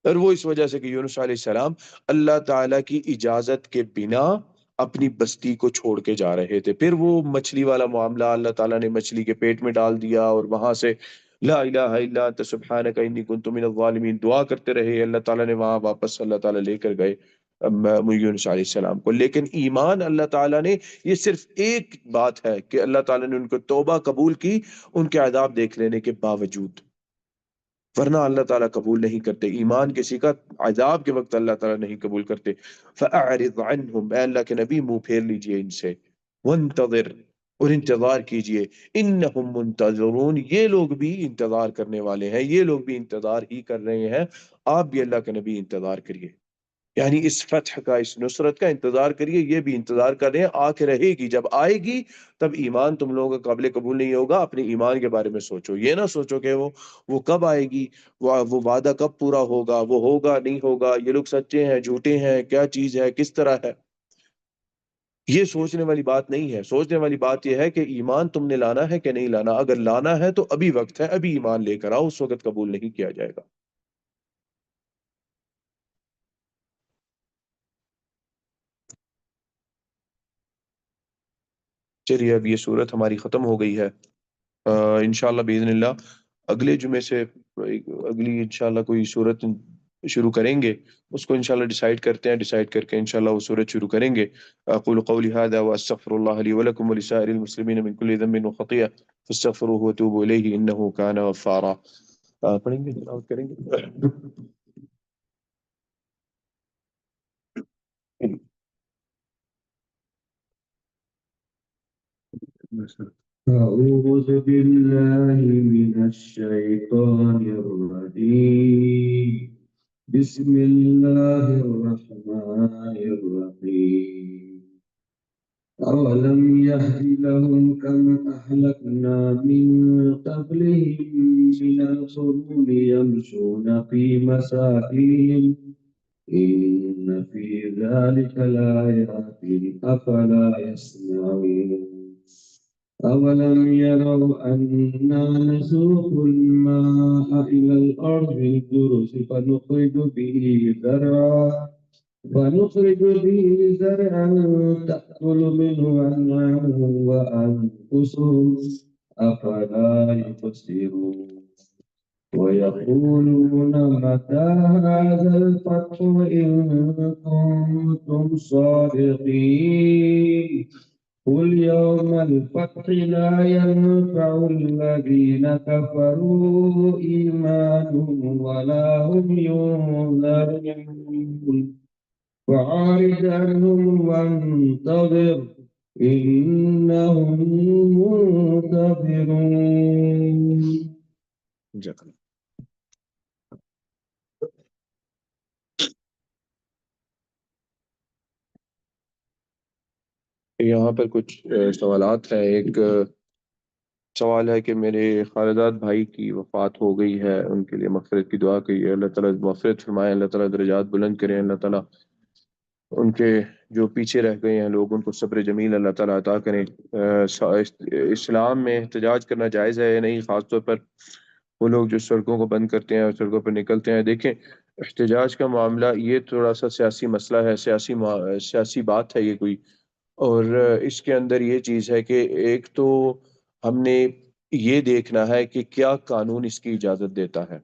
اور وہ اس وجہ سے کہ یونس علیہ السلام اللہ تعالیٰ کی اجازت کے بنا اپنی بستی کو چھوڑ کے جا رہے تھے۔ پھر وہ مچھلی والا معاملہ، اللہ تعالیٰ نے مچھلی کے پیٹ میں ڈال دیا اور وہاں سے لا الہ الا انت سبحانک انی کنت من الظالمین دعا کرتے رہے، اللہ تعالیٰ نے وہاں واپس اللہ تعالیٰ لے کر گئے یونس علیہ السلام کو۔ لیکن ایمان اللہ تعالیٰ نے، یہ صرف ایک بات ہے کہ اللہ تعالیٰ نے ان کو توبہ قبول کی ان کے عذاب دیکھ لینے کے باوجود، ورنہ اللہ تعالیٰ قبول نہیں کرتے ایمان کسی کا، عذاب کے وقت اللہ تعالیٰ نہیں قبول کرتے۔ فَأَعْرِضْ عَنْهُمْ، اے اللہ کے نبی منہ پھیر لیجئے ان سے، وَانْتَظِرْ، اور انتظار کیجئے، انہم منتظرون، یہ لوگ بھی انتظار کرنے والے ہیں، یہ لوگ بھی انتظار ہی کر رہے ہیں، آپ بھی اللہ کے نبی انتظار کریے، یعنی اس فتح کا، اس نصرت کا انتظار کریے، یہ بھی انتظار کر رہے ہیں، آ کے رہے گی، جب آئے گی تب ایمان تم لوگوں کا قابل قبول نہیں ہوگا۔ اپنے ایمان کے بارے میں سوچو، یہ نہ سوچو کہ وہ کب آئے گی، وہ وعدہ کب پورا ہوگا، وہ ہوگا نہیں ہوگا، یہ لوگ سچے ہیں جھوٹے ہیں، کیا چیز ہے، کس طرح ہے، یہ سوچنے والی بات نہیں ہے۔ سوچنے والی بات یہ ہے کہ ایمان تم نے لانا ہے کہ نہیں لانا، اگر لانا ہے تو ابھی وقت ہے، ابھی ایمان لے کر آؤ، اس وقت قبول نہیں کیا جائے گا۔ چلیے اب یہ صورت ہماری ختم ہو گئی ہے، انشاءاللہ باذن اللہ اگلے جمعے سے اگلی انشاءاللہ کوئی صورت شروع کریں گے، اس کو انشاءاللہ ڈیسائیڈ کرتے ہیں، ڈیسائیڈ کر کے انشاءاللہ وہ صورت شروع کریں گے۔ اقول قولی هذا واستغفر الله لي ولكم ولسائر المسلمين من كل ذنب وخطيئة فاستغفروه وتوبوا اليه انه كان غفارا۔ پڑھیں گے، تلاوت کریں گے۔ أعوذ بالله من الشيطان الرجيم بسم الله الرحمن الرحيم أولم يهد لهم كم أهلكنا من قبلهم من القرون يمشون في مساكنهم إن في ذلك لآيات أفلا يسمعون أولم يروا أنا نسوق الماء إلى الأرض الجرز فنخرج به زرعا تأكل منه أنعامهم وأنفسهم أفلا يبصرون ويقولون متى هذا الفتح إن كنتم صادقين قل يوم الفتح لا ينفع الذين كفروا إيمانهم ولا هم ينذرون فأعرض عنهم وانتظر إنهم منتظرون۔ جزاک اللہ۔ یہاں پر کچھ سوالات ہیں۔ ایک سوال ہے کہ میرے خالداد بھائی کی وفات ہو گئی ہے، ان کے لیے مغفرت کی دعا کیجیے، اللہ تعالیٰ مغفرت فرمائے، اللہ تعالیٰ درجات بلند کریں، اللہ تعالیٰ ان کے جو پیچھے رہ گئے ہیں لوگ ان کو صبر جمیل اللہ تعالیٰ عطا کریں۔ اسلام میں احتجاج کرنا جائز ہے یا نہیں، خاص طور پر وہ لوگ جو سڑکوں کو بند کرتے ہیں اور سڑکوں پر نکلتے ہیں۔ دیکھیں، احتجاج کا معاملہ یہ تھوڑا سا سیاسی مسئلہ ہے، سیاسی بات ہے یہ کوئی، اور اس کے اندر یہ چیز ہے کہ ایک تو ہم نے یہ دیکھنا ہے کہ کیا قانون اس کی اجازت دیتا ہے،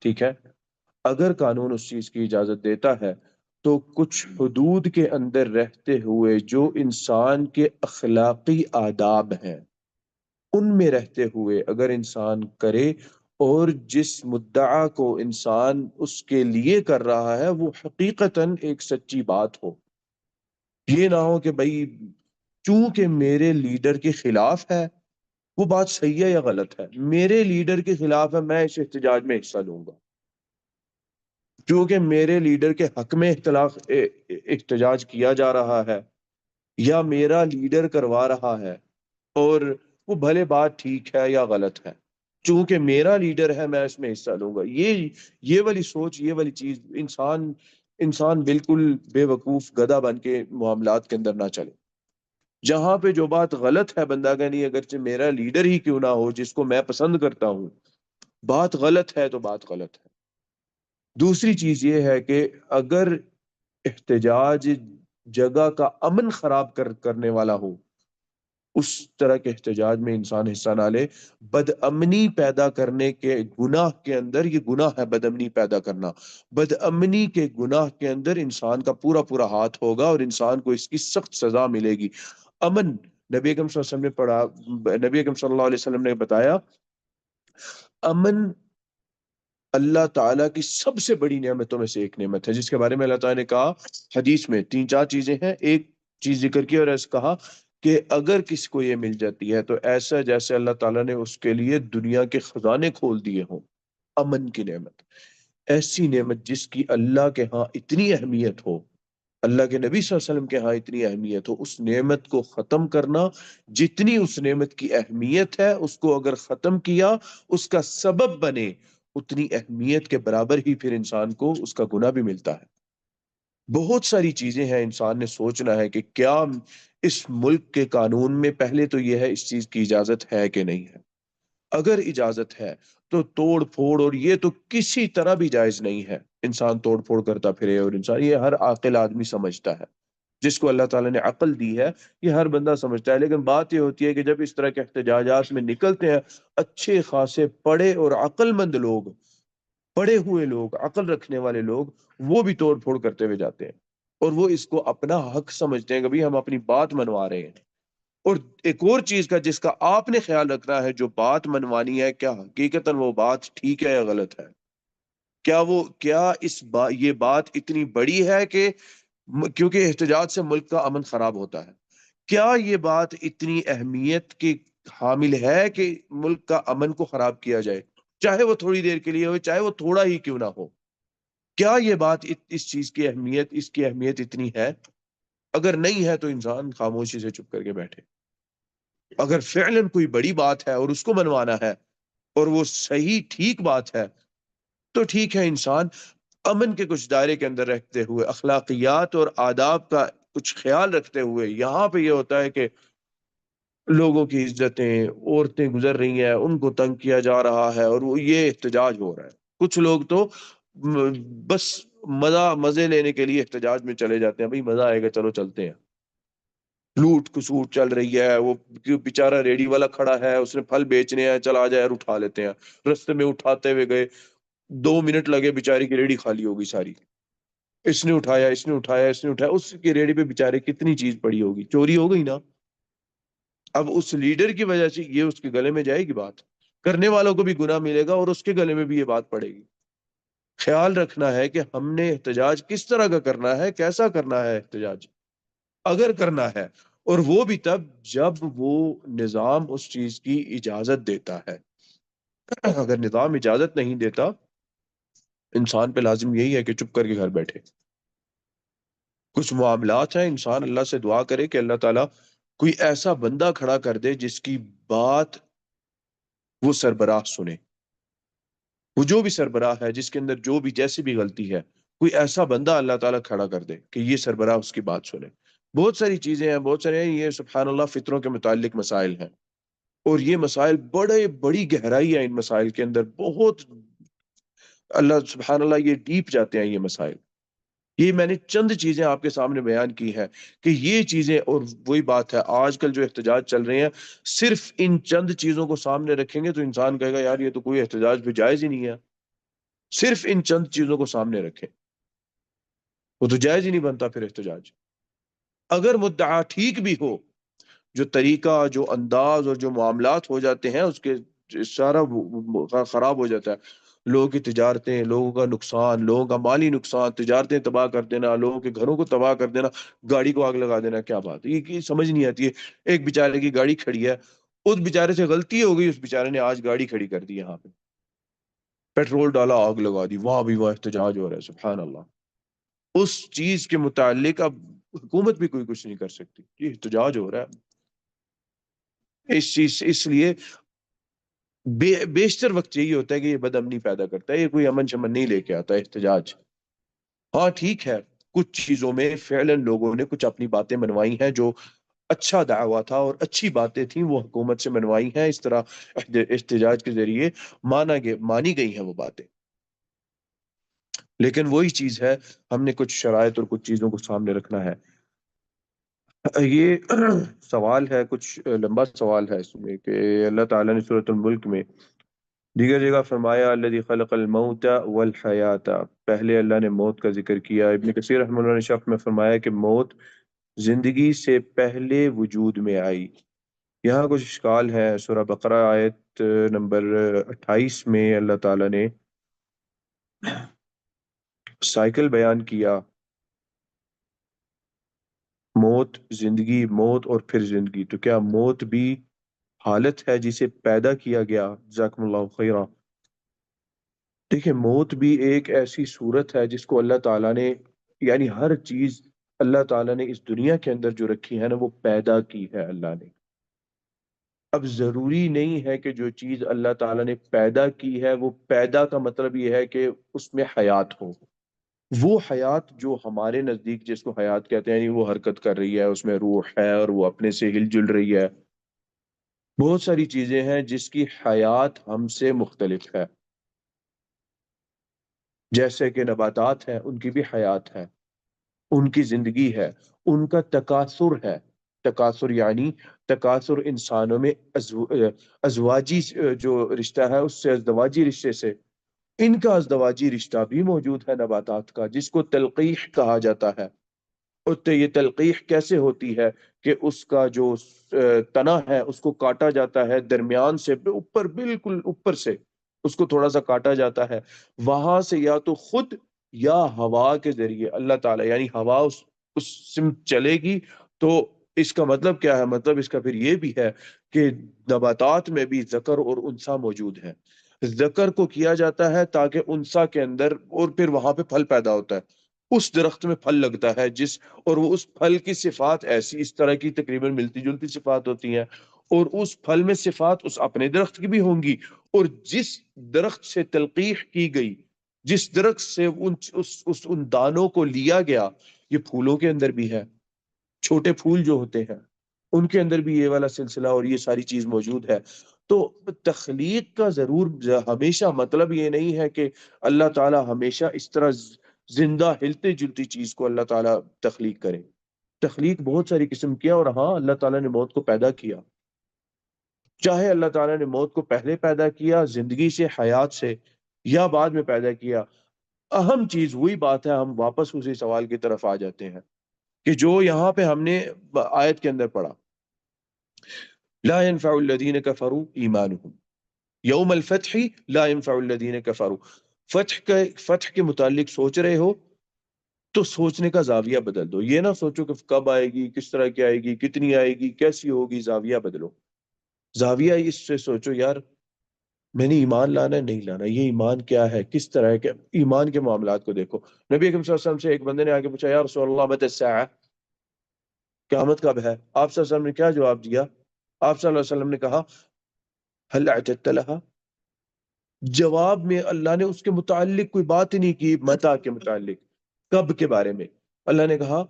ٹھیک ہے؟ اگر قانون اس چیز کی اجازت دیتا ہے تو کچھ حدود کے اندر رہتے ہوئے جو انسان کے اخلاقی آداب ہیں ان میں رہتے ہوئے اگر انسان کرے، اور جس مدعا کو انسان اس کے لیے کر رہا ہے وہ حقیقتاً ایک سچی بات ہو، یہ نہ ہو کہ بھئی چونکہ میرے لیڈر کے خلاف ہے، وہ بات صحیح ہے یا غلط ہے، میرے لیڈر کے خلاف ہے میں اس احتجاج میں حصہ لوں گا، کیونکہ میرے لیڈر کے حق میں احتجاج کیا جا رہا ہے یا میرا لیڈر کروا رہا ہے، اور وہ بھلے بات ٹھیک ہے یا غلط ہے، چونکہ میرا لیڈر ہے میں اس میں حصہ لوں گا، یہ والی سوچ، یہ والی چیز، انسان بالکل بے وقوف گدھا بن کے معاملات کے اندر نہ چلے۔ جہاں پہ جو بات غلط ہے بندہ کہ نہیں، اگرچہ میرا لیڈر ہی کیوں نہ ہو جس کو میں پسند کرتا ہوں، بات غلط ہے تو بات غلط ہے۔ دوسری چیز یہ ہے کہ اگر احتجاج جگہ کا امن خراب کرنے والا ہو اس طرح کے احتجاج میں انسان حصہ نہ لے۔ بد امنی پیدا کرنے کے گناہ کے اندر، یہ گناہ ہے بد امنی پیدا کرنا، بد امنی کے گناہ کے اندر انسان کا پورا پورا ہاتھ ہوگا اور انسان کو اس کی سخت سزا ملے گی۔ امن، نبی اکرم صلی اللہ علیہ وسلم نے پڑھا، نبی اکرم صلی اللہ علیہ وسلم نے بتایا، امن اللہ تعالیٰ کی سب سے بڑی نعمتوں میں سے ایک نعمت ہے، جس کے بارے میں اللہ تعالیٰ نے کہا حدیث میں تین چار چیزیں ہیں، ایک چیز ذکر کی اور ایسا کہا کہ اگر کسی کو یہ مل جاتی ہے تو ایسا جیسے اللہ تعالیٰ نے اس کے لیے دنیا کے خزانے کھول دیے ہوں۔ امن کی نعمت، ایسی نعمت جس کی اللہ کے ہاں اتنی اہمیت ہو، اللہ کے نبی صلی اللہ علیہ وسلم کے ہاں اتنی اہمیت ہو، اس نعمت کو ختم کرنا، جتنی اس نعمت کی اہمیت ہے اس کو اگر ختم کیا، اس کا سبب بنے، اتنی اہمیت کے برابر ہی پھر انسان کو اس کا گناہ بھی ملتا ہے۔ بہت ساری چیزیں ہیں، انسان نے سوچنا ہے کہ کیا اس ملک کے قانون میں پہلے تو یہ ہے اس چیز کی اجازت ہے کہ نہیں ہے۔ اگر اجازت ہے تو توڑ پھوڑ اور یہ تو کسی طرح بھی جائز نہیں ہے، انسان توڑ پھوڑ کرتا پھرے، اور انسان یہ ہر عاقل آدمی سمجھتا ہے، جس کو اللہ تعالیٰ نے عقل دی ہے یہ ہر بندہ سمجھتا ہے۔ لیکن بات یہ ہوتی ہے کہ جب اس طرح کے احتجاجات میں نکلتے ہیں اچھے خاصے پڑھے اور عقل مند لوگ، پڑھے ہوئے لوگ، عقل رکھنے والے لوگ، وہ بھی توڑ پھوڑ کرتے ہوئے جاتے ہیں اور وہ اس کو اپنا حق سمجھتے ہیں کہ بھئی ہم اپنی بات منوا رہے ہیں۔ اور ایک اور چیز کا جس کا آپ نے خیال رکھنا ہے، جو بات منوانی ہے کیا حقیقتاً وہ بات ٹھیک ہے یا غلط ہے؟ کیا یہ بات اتنی بڑی ہے کہ کیونکہ احتجاج سے ملک کا امن خراب ہوتا ہے، کیا یہ بات اتنی اہمیت کی حامل ہے کہ ملک کا امن کو خراب کیا جائے، چاہے وہ تھوڑی دیر کے لیے ہو، چاہے وہ تھوڑا ہی کیوں نہ ہو؟ کیا یہ بات اس چیز کی اہمیت، اس کی اہمیت اتنی ہے؟ اگر نہیں ہے تو انسان خاموشی سے چپ کر کے بیٹھے۔ اگر فعلاً کوئی بڑی بات ہے اور اس کو منوانا ہے اور وہ صحیح ٹھیک بات ہے تو ٹھیک ہے، انسان امن کے کچھ دائرے کے اندر رہتے ہوئے، اخلاقیات اور آداب کا کچھ خیال رکھتے ہوئے، یہاں پہ یہ ہوتا ہے کہ لوگوں کی عزتیں، عورتیں گزر رہی ہیں، ان کو تنگ کیا جا رہا ہے اور وہ یہ احتجاج ہو رہا ہے۔ کچھ لوگ تو بس مزے لینے کے لیے احتجاج میں چلے جاتے ہیں، بھئی مزہ آئے گا چلو چلتے ہیں۔ لوٹ کسوٹ چل رہی ہے، وہ بیچارہ ریڑی والا کھڑا ہے، اس نے پھل بیچنے ہیں، چل آ جائے اور اٹھا لیتے ہیں۔ رستے میں اٹھاتے ہوئے گئے، 2 منٹ لگے، بیچارے کی ریڑی خالی ہوگی ساری۔ اس نے اٹھایا، اس نے اٹھایا، اس نے اٹھایا، اس کی ریڑی پہ بیچارے کتنی چیز پڑی ہوگی، چوری ہو گئی نا۔ اب اس لیڈر کی وجہ سے یہ اس کے گلے میں جائے گی بات، کرنے والوں کو بھی گناہ ملے گا اور اس کے گلے میں بھی یہ بات پڑے گی۔ خیال رکھنا ہے کہ ہم نے احتجاج کس طرح کا کرنا ہے، کیسا کرنا ہے احتجاج، اگر کرنا ہے، اور وہ بھی تب جب وہ نظام اس چیز کی اجازت دیتا ہے۔ اگر نظام اجازت نہیں دیتا، انسان پہ لازم یہی ہے کہ چپ کر کے گھر بیٹھے۔ کچھ معاملات ہیں انسان اللہ سے دعا کرے کہ اللہ تعالیٰ کوئی ایسا بندہ کھڑا کر دے جس کی بات وہ سربراہ سنے، وہ جو بھی سربراہ ہے جس کے اندر جو بھی جیسی بھی غلطی ہے، کوئی ایسا بندہ اللہ تعالیٰ کھڑا کر دے کہ یہ سربراہ اس کی بات سنے۔ بہت ساری چیزیں ہیں، بہت سارے ہیں، یہ سبحان اللہ فطروں کے متعلق مسائل ہیں، اور یہ مسائل بڑی گہرائی ہے ان مسائل کے اندر، بہت اللہ سبحان اللہ یہ ڈیپ جاتے ہیں یہ مسائل۔ یہ میں نے چند چیزیں آپ کے سامنے بیان کی ہے کہ یہ چیزیں، اور وہی بات ہے آج کل جو احتجاج چل رہے ہیں، صرف ان چند چیزوں کو سامنے رکھیں گے تو انسان کہے گا یار یہ تو کوئی احتجاج بھی جائز ہی نہیں ہے۔ صرف ان چند چیزوں کو سامنے رکھیں، وہ تو جائز ہی نہیں بنتا پھر احتجاج۔ اگر مدعا ٹھیک بھی ہو، جو طریقہ، جو انداز اور جو معاملات ہو جاتے ہیں اس کے سارا خراب ہو جاتا ہے۔ لوگوں کی تجارتیں، لوگوں کا نقصان، لوگوں کا مالی نقصان، تجارتیں تباہ کر دینا، لوگوں کے گھروں کو تباہ کر دینا، گاڑی کو آگ لگا دینا، کیا بات ہے یہ سمجھ نہیں آتی ہے۔ ایک بیچارے کی گاڑی کھڑی ہے، اس بیچارے سے غلطی ہو گئی، اس بیچارے نے آج گاڑی کھڑی کر دی، یہاں پہ پیٹرول ڈالا، آگ لگا دی، وہاں بھی وہاں احتجاج ہو رہا ہے، سبحان اللہ۔ اس چیز کے متعلق اب حکومت بھی کوئی کچھ نہیں کر سکتی، یہ احتجاج ہو رہا ہے اس چیز سے۔ اس لیے بیشتر وقت یہی ہوتا ہے کہ یہ بد امنی پیدا کرتا ہے، یہ کوئی امن شمن نہیں لے کے آتا احتجاج۔ ہاں ٹھیک ہے، کچھ چیزوں میں فعلاً لوگوں نے کچھ اپنی باتیں منوائی ہیں جو اچھا دعویٰ تھا اور اچھی باتیں تھیں، وہ حکومت سے منوائی ہیں، اس طرح احتجاج کے ذریعے مانی گئی ہیں وہ باتیں۔ لیکن وہی چیز ہے، ہم نے کچھ شرائط اور کچھ چیزوں کو سامنے رکھنا ہے۔ یہ سوال ہے، کچھ لمبا سوال ہے اس میں، کہ اللہ تعالیٰ نے سورۃ الملک میں دیگر جگہ فرمایا الذی خلق الموت والحیات، پہلے اللہ نے موت کا ذکر کیا۔ ابن کثیر رحمہ اللہ نے شرح میں فرمایا کہ موت زندگی سے پہلے وجود میں آئی۔ یہاں کچھ اشکال ہے۔ سورہ بقرہ آیت نمبر 28 میں اللہ تعالیٰ نے سائیکل بیان کیا، موت، زندگی، موت اور پھر زندگی، تو کیا موت بھی حالت ہے جسے پیدا کیا گیا؟ جزاکم اللہ خیرہ۔ دیکھیں، موت بھی ایک ایسی صورت ہے جس کو اللہ تعالیٰ نے، یعنی ہر چیز اللہ تعالیٰ نے اس دنیا کے اندر جو رکھی ہے نا، وہ پیدا کی ہے اللہ نے۔ اب ضروری نہیں ہے کہ جو چیز اللہ تعالیٰ نے پیدا کی ہے، وہ پیدا کا مطلب یہ ہے کہ اس میں حیات ہو۔ وہ حیات جو ہمارے نزدیک جس کو حیات کہتے ہیں، یعنی وہ حرکت کر رہی ہے، اس میں روح ہے اور وہ اپنے سے ہل جل رہی ہے، بہت ساری چیزیں ہیں جس کی حیات ہم سے مختلف ہے۔ جیسے کہ نباتات ہیں، ان کی بھی حیات ہے، ان کی زندگی ہے، ان کا تکاثر ہے۔ تکاثر یعنی تکاثر انسانوں میں ازواجی جو رشتہ ہے اس سے، ازدواجی رشتے سے، ان کا ازدواجی رشتہ بھی موجود ہے نباتات کا، جس کو تلقیح کہا جاتا ہے۔ اور تو یہ تلقیح کیسے ہوتی ہے کہ اس کا جو تنا ہے اس کو کاٹا جاتا ہے درمیان سے، اوپر، بالکل اوپر سے اس کو تھوڑا سا کاٹا جاتا ہے، وہاں سے یا تو خود یا ہوا کے ذریعے اللہ تعالیٰ، یعنی ہوا اس سمت چلے گی، تو اس کا مطلب کیا ہے؟ مطلب اس کا پھر یہ بھی ہے کہ نباتات میں بھی ذکر اور انثی موجود ہے۔ ذکر کو کیا جاتا ہے تاکہ انثی کے اندر، اور پھر وہاں پہ پھل پیدا ہوتا ہے، اس درخت میں پھل لگتا ہے، اور وہ اس پھل کی صفات ایسی، اس طرح کی تقریباً ملتی جلتی صفات ہوتی ہیں، اور اس پھل میں صفات اس اپنے درخت کی بھی ہوں گی، اور جس درخت سے تلقیح کی گئی، جس درخت سے ان دانوں کو لیا گیا، یہ پھولوں کے اندر بھی ہے، چھوٹے پھول جو ہوتے ہیں ان کے اندر بھی یہ والا سلسلہ اور یہ ساری چیز موجود ہے۔ تو تخلیق کا ضرور ہمیشہ مطلب یہ نہیں ہے کہ اللہ تعالیٰ ہمیشہ اس طرح زندہ ہلتے جلتی چیز کو اللہ تعالیٰ تخلیق کرے۔ تخلیق بہت ساری قسم کیا، اور ہاں، اللہ تعالیٰ نے موت کو پیدا کیا۔ چاہے اللہ تعالیٰ نے موت کو پہلے پیدا کیا زندگی سے، حیات سے، یا بعد میں پیدا کیا، اہم چیز وہی بات ہے، ہم واپس اسی سوال کی طرف آ جاتے ہیں کہ جو یہاں پہ ہم نے آیت کے اندر پڑھا، لا ينفع الذين كفروا ایمانهم یوم الفتح، لا ينفع الذين كفروا۔ فتح کے متعلق سوچ رہے ہو تو سوچنے کا زاویہ بدل دو، یہ نہ سوچو کہ کب آئے گی، کس طرح کی آئے گی، کتنی آئے گی، کیسی ہوگی، زاویہ بدلو۔ زاویہ اس سے سوچو، یار میں نے ایمان لانا ہے نہیں لانا، یہ ایمان کیا ہے، کس طرح ہے، کہ ایمان کے معاملات کو دیکھو۔ نبی اکرم صلی اللہ علیہ وسلم سے ایک بندے نے آگے پوچھا، یا رسول اللہ متی الساعہ، قیامت کب ہے؟ آپ صلی اللہ علیہ وسلم نے کیا جواب دیا؟ آپ صلی اللہ علیہ وسلم نے کہا، هل اعتدت لها؟ جواب میں اللہ نے اس کے متعلق کوئی بات ہی نہیں کی، متا کے متعلق، کب کے بارے میں۔ اللہ نے کہا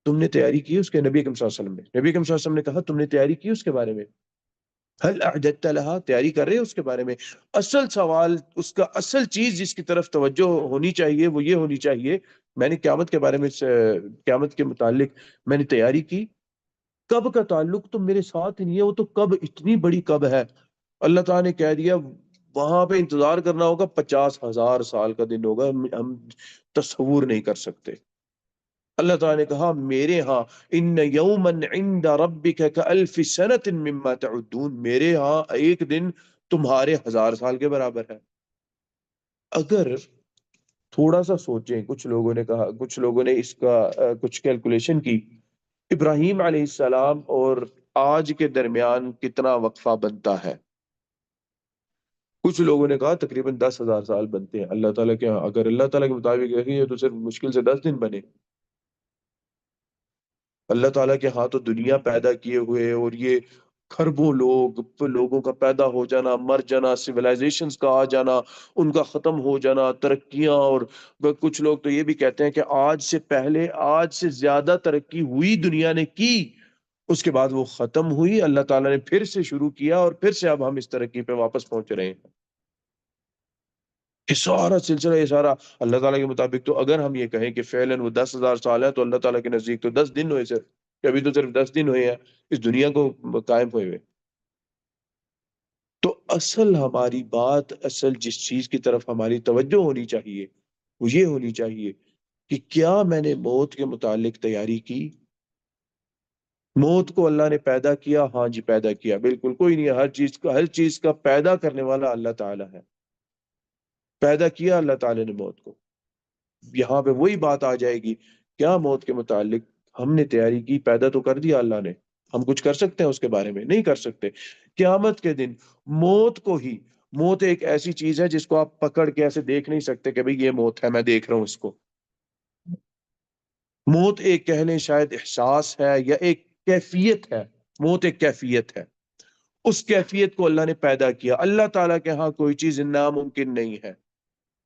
تم نے تیاری کی اس کے؟ نبی اکرم صلی اللہ علیہ وسلم نے، نبی اکرم صلی اللہ علیہ وسلم نے کہا تم نے تیاری کی اس کے بارے میں؟ هل اعددت لها، تیاری کر رہے ہیں اس کے بارے میں؟ اصل سوال، اس کا اصل چیز جس کی طرف توجہ ہونی چاہیے وہ یہ ہونی چاہیے، میں نے قیامت کے بارے میں، قیامت کے متعلق میں نے تیاری کی۔ کب کا تعلق تو میرے ساتھ ہی نہیں ہے، وہ تو کب، اتنی بڑی کب ہے، اللہ تعالیٰ نے کہہ دیا وہاں پہ انتظار کرنا ہوگا، 50,000 سال کا دن ہوگا، ہم تصور نہیں کر سکتے۔ اللہ تعالیٰ نے کہا میرے ہاں، ان یوما عند ربک کالف سنۃ مما تعدون، میرے ہاں ایک دن تمہارے 1000 سال کے برابر ہے۔ اگر تھوڑا سا سوچیں، کچھ لوگوں نے کہا، کچھ لوگوں نے اس کا کچھ کیلکولیشن کی، ابراہیم علیہ السلام اور آج کے درمیان کتنا وقفہ بنتا ہے؟ کچھ لوگوں نے کہا تقریباً 10,000 سال بنتے ہیں اللہ تعالیٰ کے ہاں۔ اگر اللہ تعالیٰ کے مطابق رکھیں یہ تو صرف مشکل سے 10 دن بنے۔ اللہ تعالیٰ کے ہاں تو دنیا پیدا کیے ہوئے، اور یہ کھربوں لوگوں کا پیدا ہو جانا، مر جانا، سویلائزیشنز کا آ جانا، ان کا ختم ہو جانا، ترقیاں، اور کچھ لوگ تو یہ بھی کہتے ہیں کہ آج سے پہلے، آج سے زیادہ ترقی ہوئی دنیا نے کی، اس کے بعد وہ ختم ہوئی، اللہ تعالیٰ نے پھر سے شروع کیا، اور پھر سے اب ہم اس ترقی پہ واپس پہنچ رہے ہیں۔ یہ سارا سلسلہ، یہ سارا اللہ تعالیٰ کے مطابق، تو اگر ہم یہ کہیں کہ فعلاً وہ 10,000 سال ہے تو اللہ تعالیٰ کے نزدیک تو 10 دن ہوئے صرف۔ کہ ابھی تو صرف 10 دن ہوئے ہیں اس دنیا کو قائم ہوئے ہوئے. تو اصل ہماری بات، اصل جس چیز کی طرف ہماری توجہ ہونی چاہیے وہ یہ ہونی چاہیے کہ کیا میں نے موت کے متعلق تیاری کی؟ موت کو اللہ نے پیدا کیا، ہاں جی پیدا کیا، بالکل کوئی نہیں ہے، ہر چیز کا پیدا کرنے والا اللہ تعالیٰ ہے. پیدا کیا اللہ تعالیٰ نے موت کو. یہاں پہ وہی بات آ جائے گی، کیا موت کے متعلق ہم نے تیاری کی؟ پیدا تو کر دیا اللہ نے، ہم کچھ کر سکتے ہیں اس کے بارے میں؟ نہیں کر سکتے. قیامت کے دن موت ایک ایسی چیز ہے جس کو آپ پکڑ کے ایسے دیکھ نہیں سکتے کہ بھئی یہ موت ہے، میں دیکھ رہا ہوں اس کو. موت ایک کہہ لیں شاید احساس ہے یا ایک کیفیت ہے. موت ایک کیفیت ہے، اس کیفیت کو اللہ نے پیدا کیا. اللہ تعالیٰ کے ہاں کوئی چیز ناممکن نہیں ہے،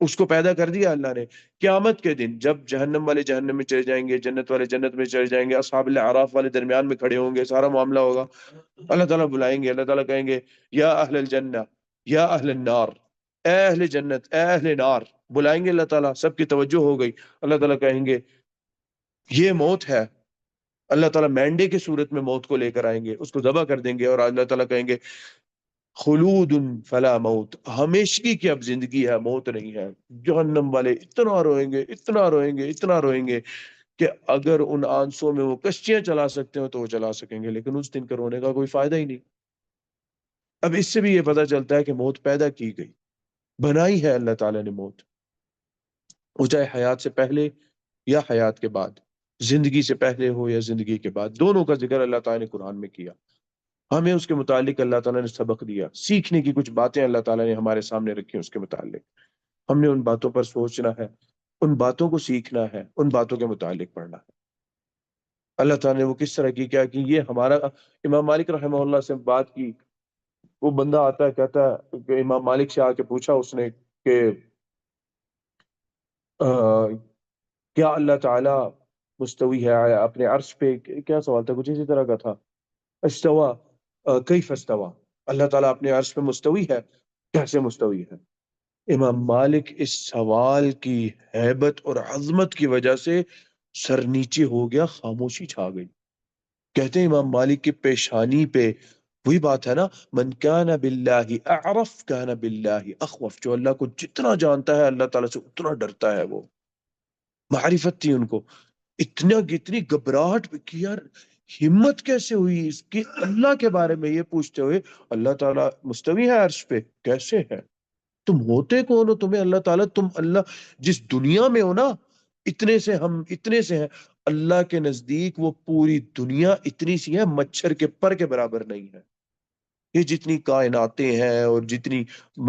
اس کو پیدا کر دیا اللہ نے. قیامت کے دن جب جہنم والے جہنم میں چلے جائیں گے، جنت والے جنت میں چلے جائیں گے، اصحاب الاعراف والے درمیان میں کھڑے ہوں گے، سارا معاملہ ہوگا. اللہ تعالیٰ بلائیں گے، اللہ تعالیٰ کہیں گے یا اہل الجنہ یا اہل النار، اے اہل جنت اے اہل نار. بلائیں گے اللہ تعالیٰ، سب کی توجہ ہو گئی. اللہ تعالیٰ کہیں گے یہ موت ہے. اللہ تعالیٰ مینڈے کی صورت میں موت کو لے کر آئیں گے، اس کو ذبح کر دیں گے، اور اللہ تعالیٰ کہیں گے خلود فلا موت، ہمیشگی کی اب زندگی ہے، موت نہیں ہے. جہنم والے اتنا روئیں گے، اتنا روئیں گے، اتنا روئیں گے کہ اگر ان آنسوں میں وہ کشتیاں چلا سکتے ہو تو وہ چلا سکیں گے، لیکن اس دن کا رونے کا کوئی فائدہ ہی نہیں. اب اس سے بھی یہ پتہ چلتا ہے کہ موت پیدا کی گئی، بنائی ہے اللہ تعالیٰ نے موت، وہ چاہے حیات سے پہلے یا حیات کے بعد، زندگی سے پہلے ہو یا زندگی کے بعد، دونوں کا ذکر اللہ تعالیٰ نے قرآن میں کیا. ہمیں اس کے متعلق اللہ تعالیٰ نے سبق دیا، سیکھنے کی کچھ باتیں اللہ تعالیٰ نے ہمارے سامنے رکھی اس کے متعلق. ہم نے ان باتوں پر سوچنا ہے، ان باتوں کو سیکھنا ہے، ان باتوں کے متعلق پڑھنا ہے. اللہ تعالیٰ نے وہ کس طرح کی کیا کہ یہ ہمارا. امام مالک رحمہ اللہ سے بات کی، وہ بندہ آتا ہے کہتا ہے کہ امام مالک سے آ کے پوچھا اس نے کہ کیا اللہ تعالیٰ مستوی ہے اپنے عرش پہ؟ کیا سوال تھا، کچھ اسی طرح کا تھا. استوا کیف استوا، اللہ تعالیٰ اپنے عرش پہ مستوی ہے، کیسے مستوی ہے؟ امام مالک اس سوال کی ہیبت اور عظمت کی وجہ سے سر نیچے ہو گیا، خاموشی چھا گئی. کہتے ہیں امام مالک کی پیشانی پہ وہی بات ہے نا، من کان باللہ اعرف کان باللہ اخوف، جو اللہ کو جتنا جانتا ہے اللہ تعالیٰ سے اتنا ڈرتا ہے. وہ معرفت تھی ان کو، اتنی گھبراہٹ کہ یار ہمت کیسے ہوئی اس کی اللہ کے بارے میں یہ پوچھتے ہوئے. اللہ تعالیٰ مستوی ہے عرش پہ، کیسے ہے؟ تم ہوتے کون ہو؟ تمہیں اللہ تعالیٰ، تم اللہ جس دنیا میں ہو نا، اتنے سے ہیں، اللہ کے نزدیک وہ پوری دنیا اتنی سی ہے، مچھر کے پر کے برابر نہیں ہے. یہ جتنی کائناتیں ہیں اور جتنی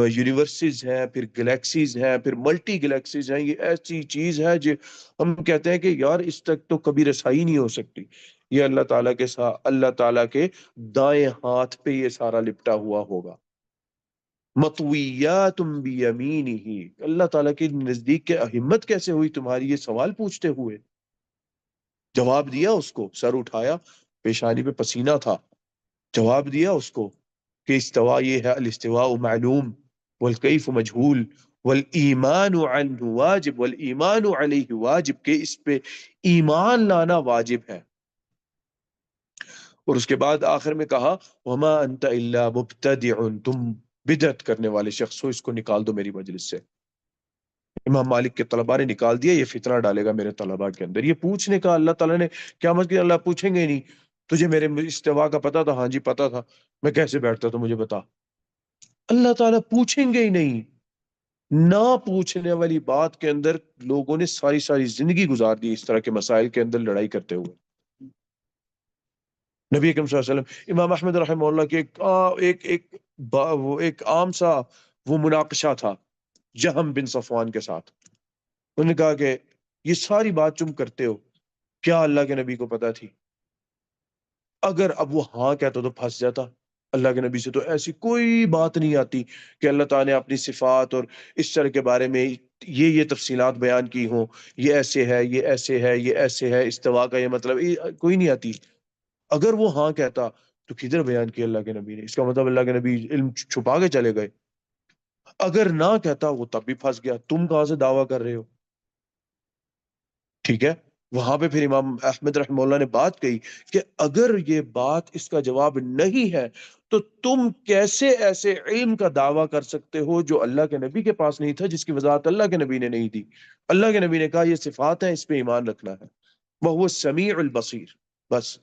یونیورسز ہیں، پھر گلیکسیز ہیں، پھر ملٹی گلیکسیز ہیں، یہ ایسی چیز ہے جو ہم کہتے ہیں کہ یار اس تک تو کبھی رسائی نہیں ہو سکتی. یہ اللہ تعالیٰ کے دائیں ہاتھ پہ یہ سارا لپٹا ہوا ہوگا. مطویات بیمینہ، اللہ تعالیٰ کے نزدیک کے ہمت کیسے ہوئی تمہاری یہ سوال پوچھتے ہوئے؟ جواب دیا اس کو، سر اٹھایا، پیشانی پہ پسینہ تھا، جواب دیا اس کو کہ استوا یہ ہے، الاستواء معلوم والکیف مجہول والایمان عنہ واجب والایمان علیہ واجب، کہ اس پہ ایمان لانا واجب ہے. اور اس کے بعد آخر میں کہا وما انت الا مبتدع، تم بدعت کرنے والے شخص ہو، اس کو نکال دو میری مجلس سے. امام مالک کے طلباء نے نکال دیا، یہ فتنہ ڈالے گا میرے طلباء کے اندر. یہ پوچھنے کا اللہ تعالیٰ نے قیامت کے اللہ پوچھیں گے ہی نہیں تجھے میرے استوا کا پتا تھا؟ ہاں جی پتا تھا. میں کیسے بیٹھتا تو مجھے بتا. اللہ تعالیٰ پوچھیں گے ہی نہیں. نہ پوچھنے والی بات کے اندر لوگوں نے ساری زندگی گزار دی اس طرح کے مسائل کے اندر لڑائی کرتے ہوئے. نبی اکرم صلی اللہ علیہ وسلم، امام احمد رحمہ اللہ کے ایک عام سا وہ مناقشہ تھا جہم بن صفوان کے ساتھ. انہوں نے کہا کہ یہ ساری بات تم کرتے ہو، کیا اللہ کے نبی کو پتا تھی؟ اگر اب وہ ہاں کہتا تو پھنس جاتا. اللہ کے نبی سے تو ایسی کوئی بات نہیں آتی کہ اللہ تعالیٰ نے اپنی صفات اور اس طرح کے بارے میں یہ تفصیلات بیان کی ہوں، یہ ایسے ہے، یہ ایسے ہے، یہ ایسے ہے، استوا کا یہ مطلب کوئی نہیں آتی. اگر وہ ہاں کہتا تو کدھر بیان کیا اللہ کے نبی نے؟ اس کا مطلب اللہ کے نبی علم چھپا کے چلے گئے. اگر نہ کہتا وہ تب بھی پھنس گیا. تم کہاں سے دعویٰ کر رہے ہو؟ ٹھیک ہے، وہاں پہ پھر امام احمد رحمہ اللہ نے بات کہی کہ اگر یہ بات اس کا جواب نہیں ہے تو تم کیسے ایسے علم کا دعویٰ کر سکتے ہو جو اللہ کے نبی کے پاس نہیں تھا، جس کی وضاحت اللہ کے نبی نے نہیں دی؟ اللہ کے نبی نے کہا یہ صفات ہیں، اس پہ ایمان رکھنا ہے، وہ السمیع البصیر، بس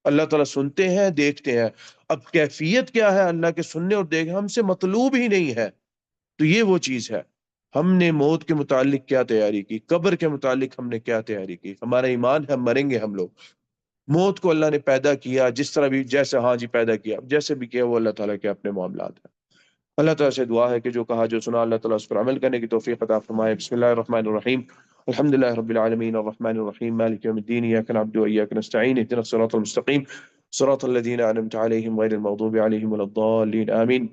اللہ تعالیٰ سنتے ہیں، دیکھتے ہیں۔ اب کیفیت کیا ہے اللہ کے سننے اور دیکھنے، ہم سے مطلوب ہی نہیں ہے۔ تو یہ وہ چیز ہے، ہم نے موت کے متعلق کیا تیاری کی، قبر کے متعلق ہم نے کیا تیاری کی، ہمارا ایمان ہے مریں گے ہم لوگ۔ موت کو اللہ نے پیدا کیا جس طرح بھی، جیسے ہاں جی پیدا کیا، جیسے بھی کیا وہ اللہ تعالیٰ کے اپنے معاملات ہیں۔ اللہ تعالیٰ سے دعا ہے کہ جو کہا جو سنا اللہ تعالیٰ اس پر عمل کرنے کی توفیق عطا فرمائے۔ بسم اللہ الرحمن الرحیم، الحمد للہ رب العالمین الرحمن الرحیم مالک یوم الدین، ایاک نعبد و ایاک نستعین، اهدنا الصراط المستقیم صراط الذین انعمت علیہم غیر المغضوب علیہم ولا الضالین، آمین۔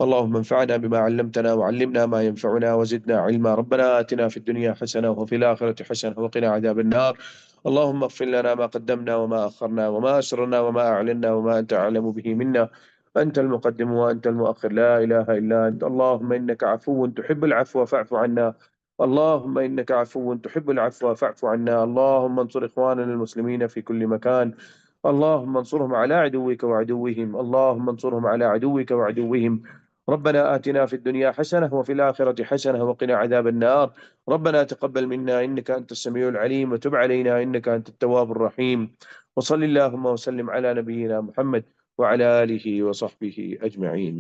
اللهم انفعنا بما علمتنا وعلمنا ما ينفعنا وزدنا علما، ربنا آتنا في الدنيا حسنة وفي الآخرة حسنة وقنا عذاب النار، اللهم اغفر لنا ما قدمنا وما أخرنا وما أسررنا وما أعلنا وما أنت أعلم به منا، أنت المقدم وأنت المؤخر، لا إله إلا أنت، اللهم إنك عفو تحب العفو فاعف عنا، اللهم إنك عفو تحب العفو فاعف عنا، اللهم انصر إخواننا المسلمين في كل مكان، اللهم انصرهم على عدوك وعدوهم، اللهم انصرهم على عدوك وعدوهم، ربنا آتنا في الدنيا حسنة وفي الآخرة حسنة وقنا عذاب النار، ربنا تقبل منا إنك أنت السميع العليم وتب علينا إنك أنت التواب الرحيم، وصل اللهم وسلم على نبينا محمد وعلى آله وصحبه أجمعين.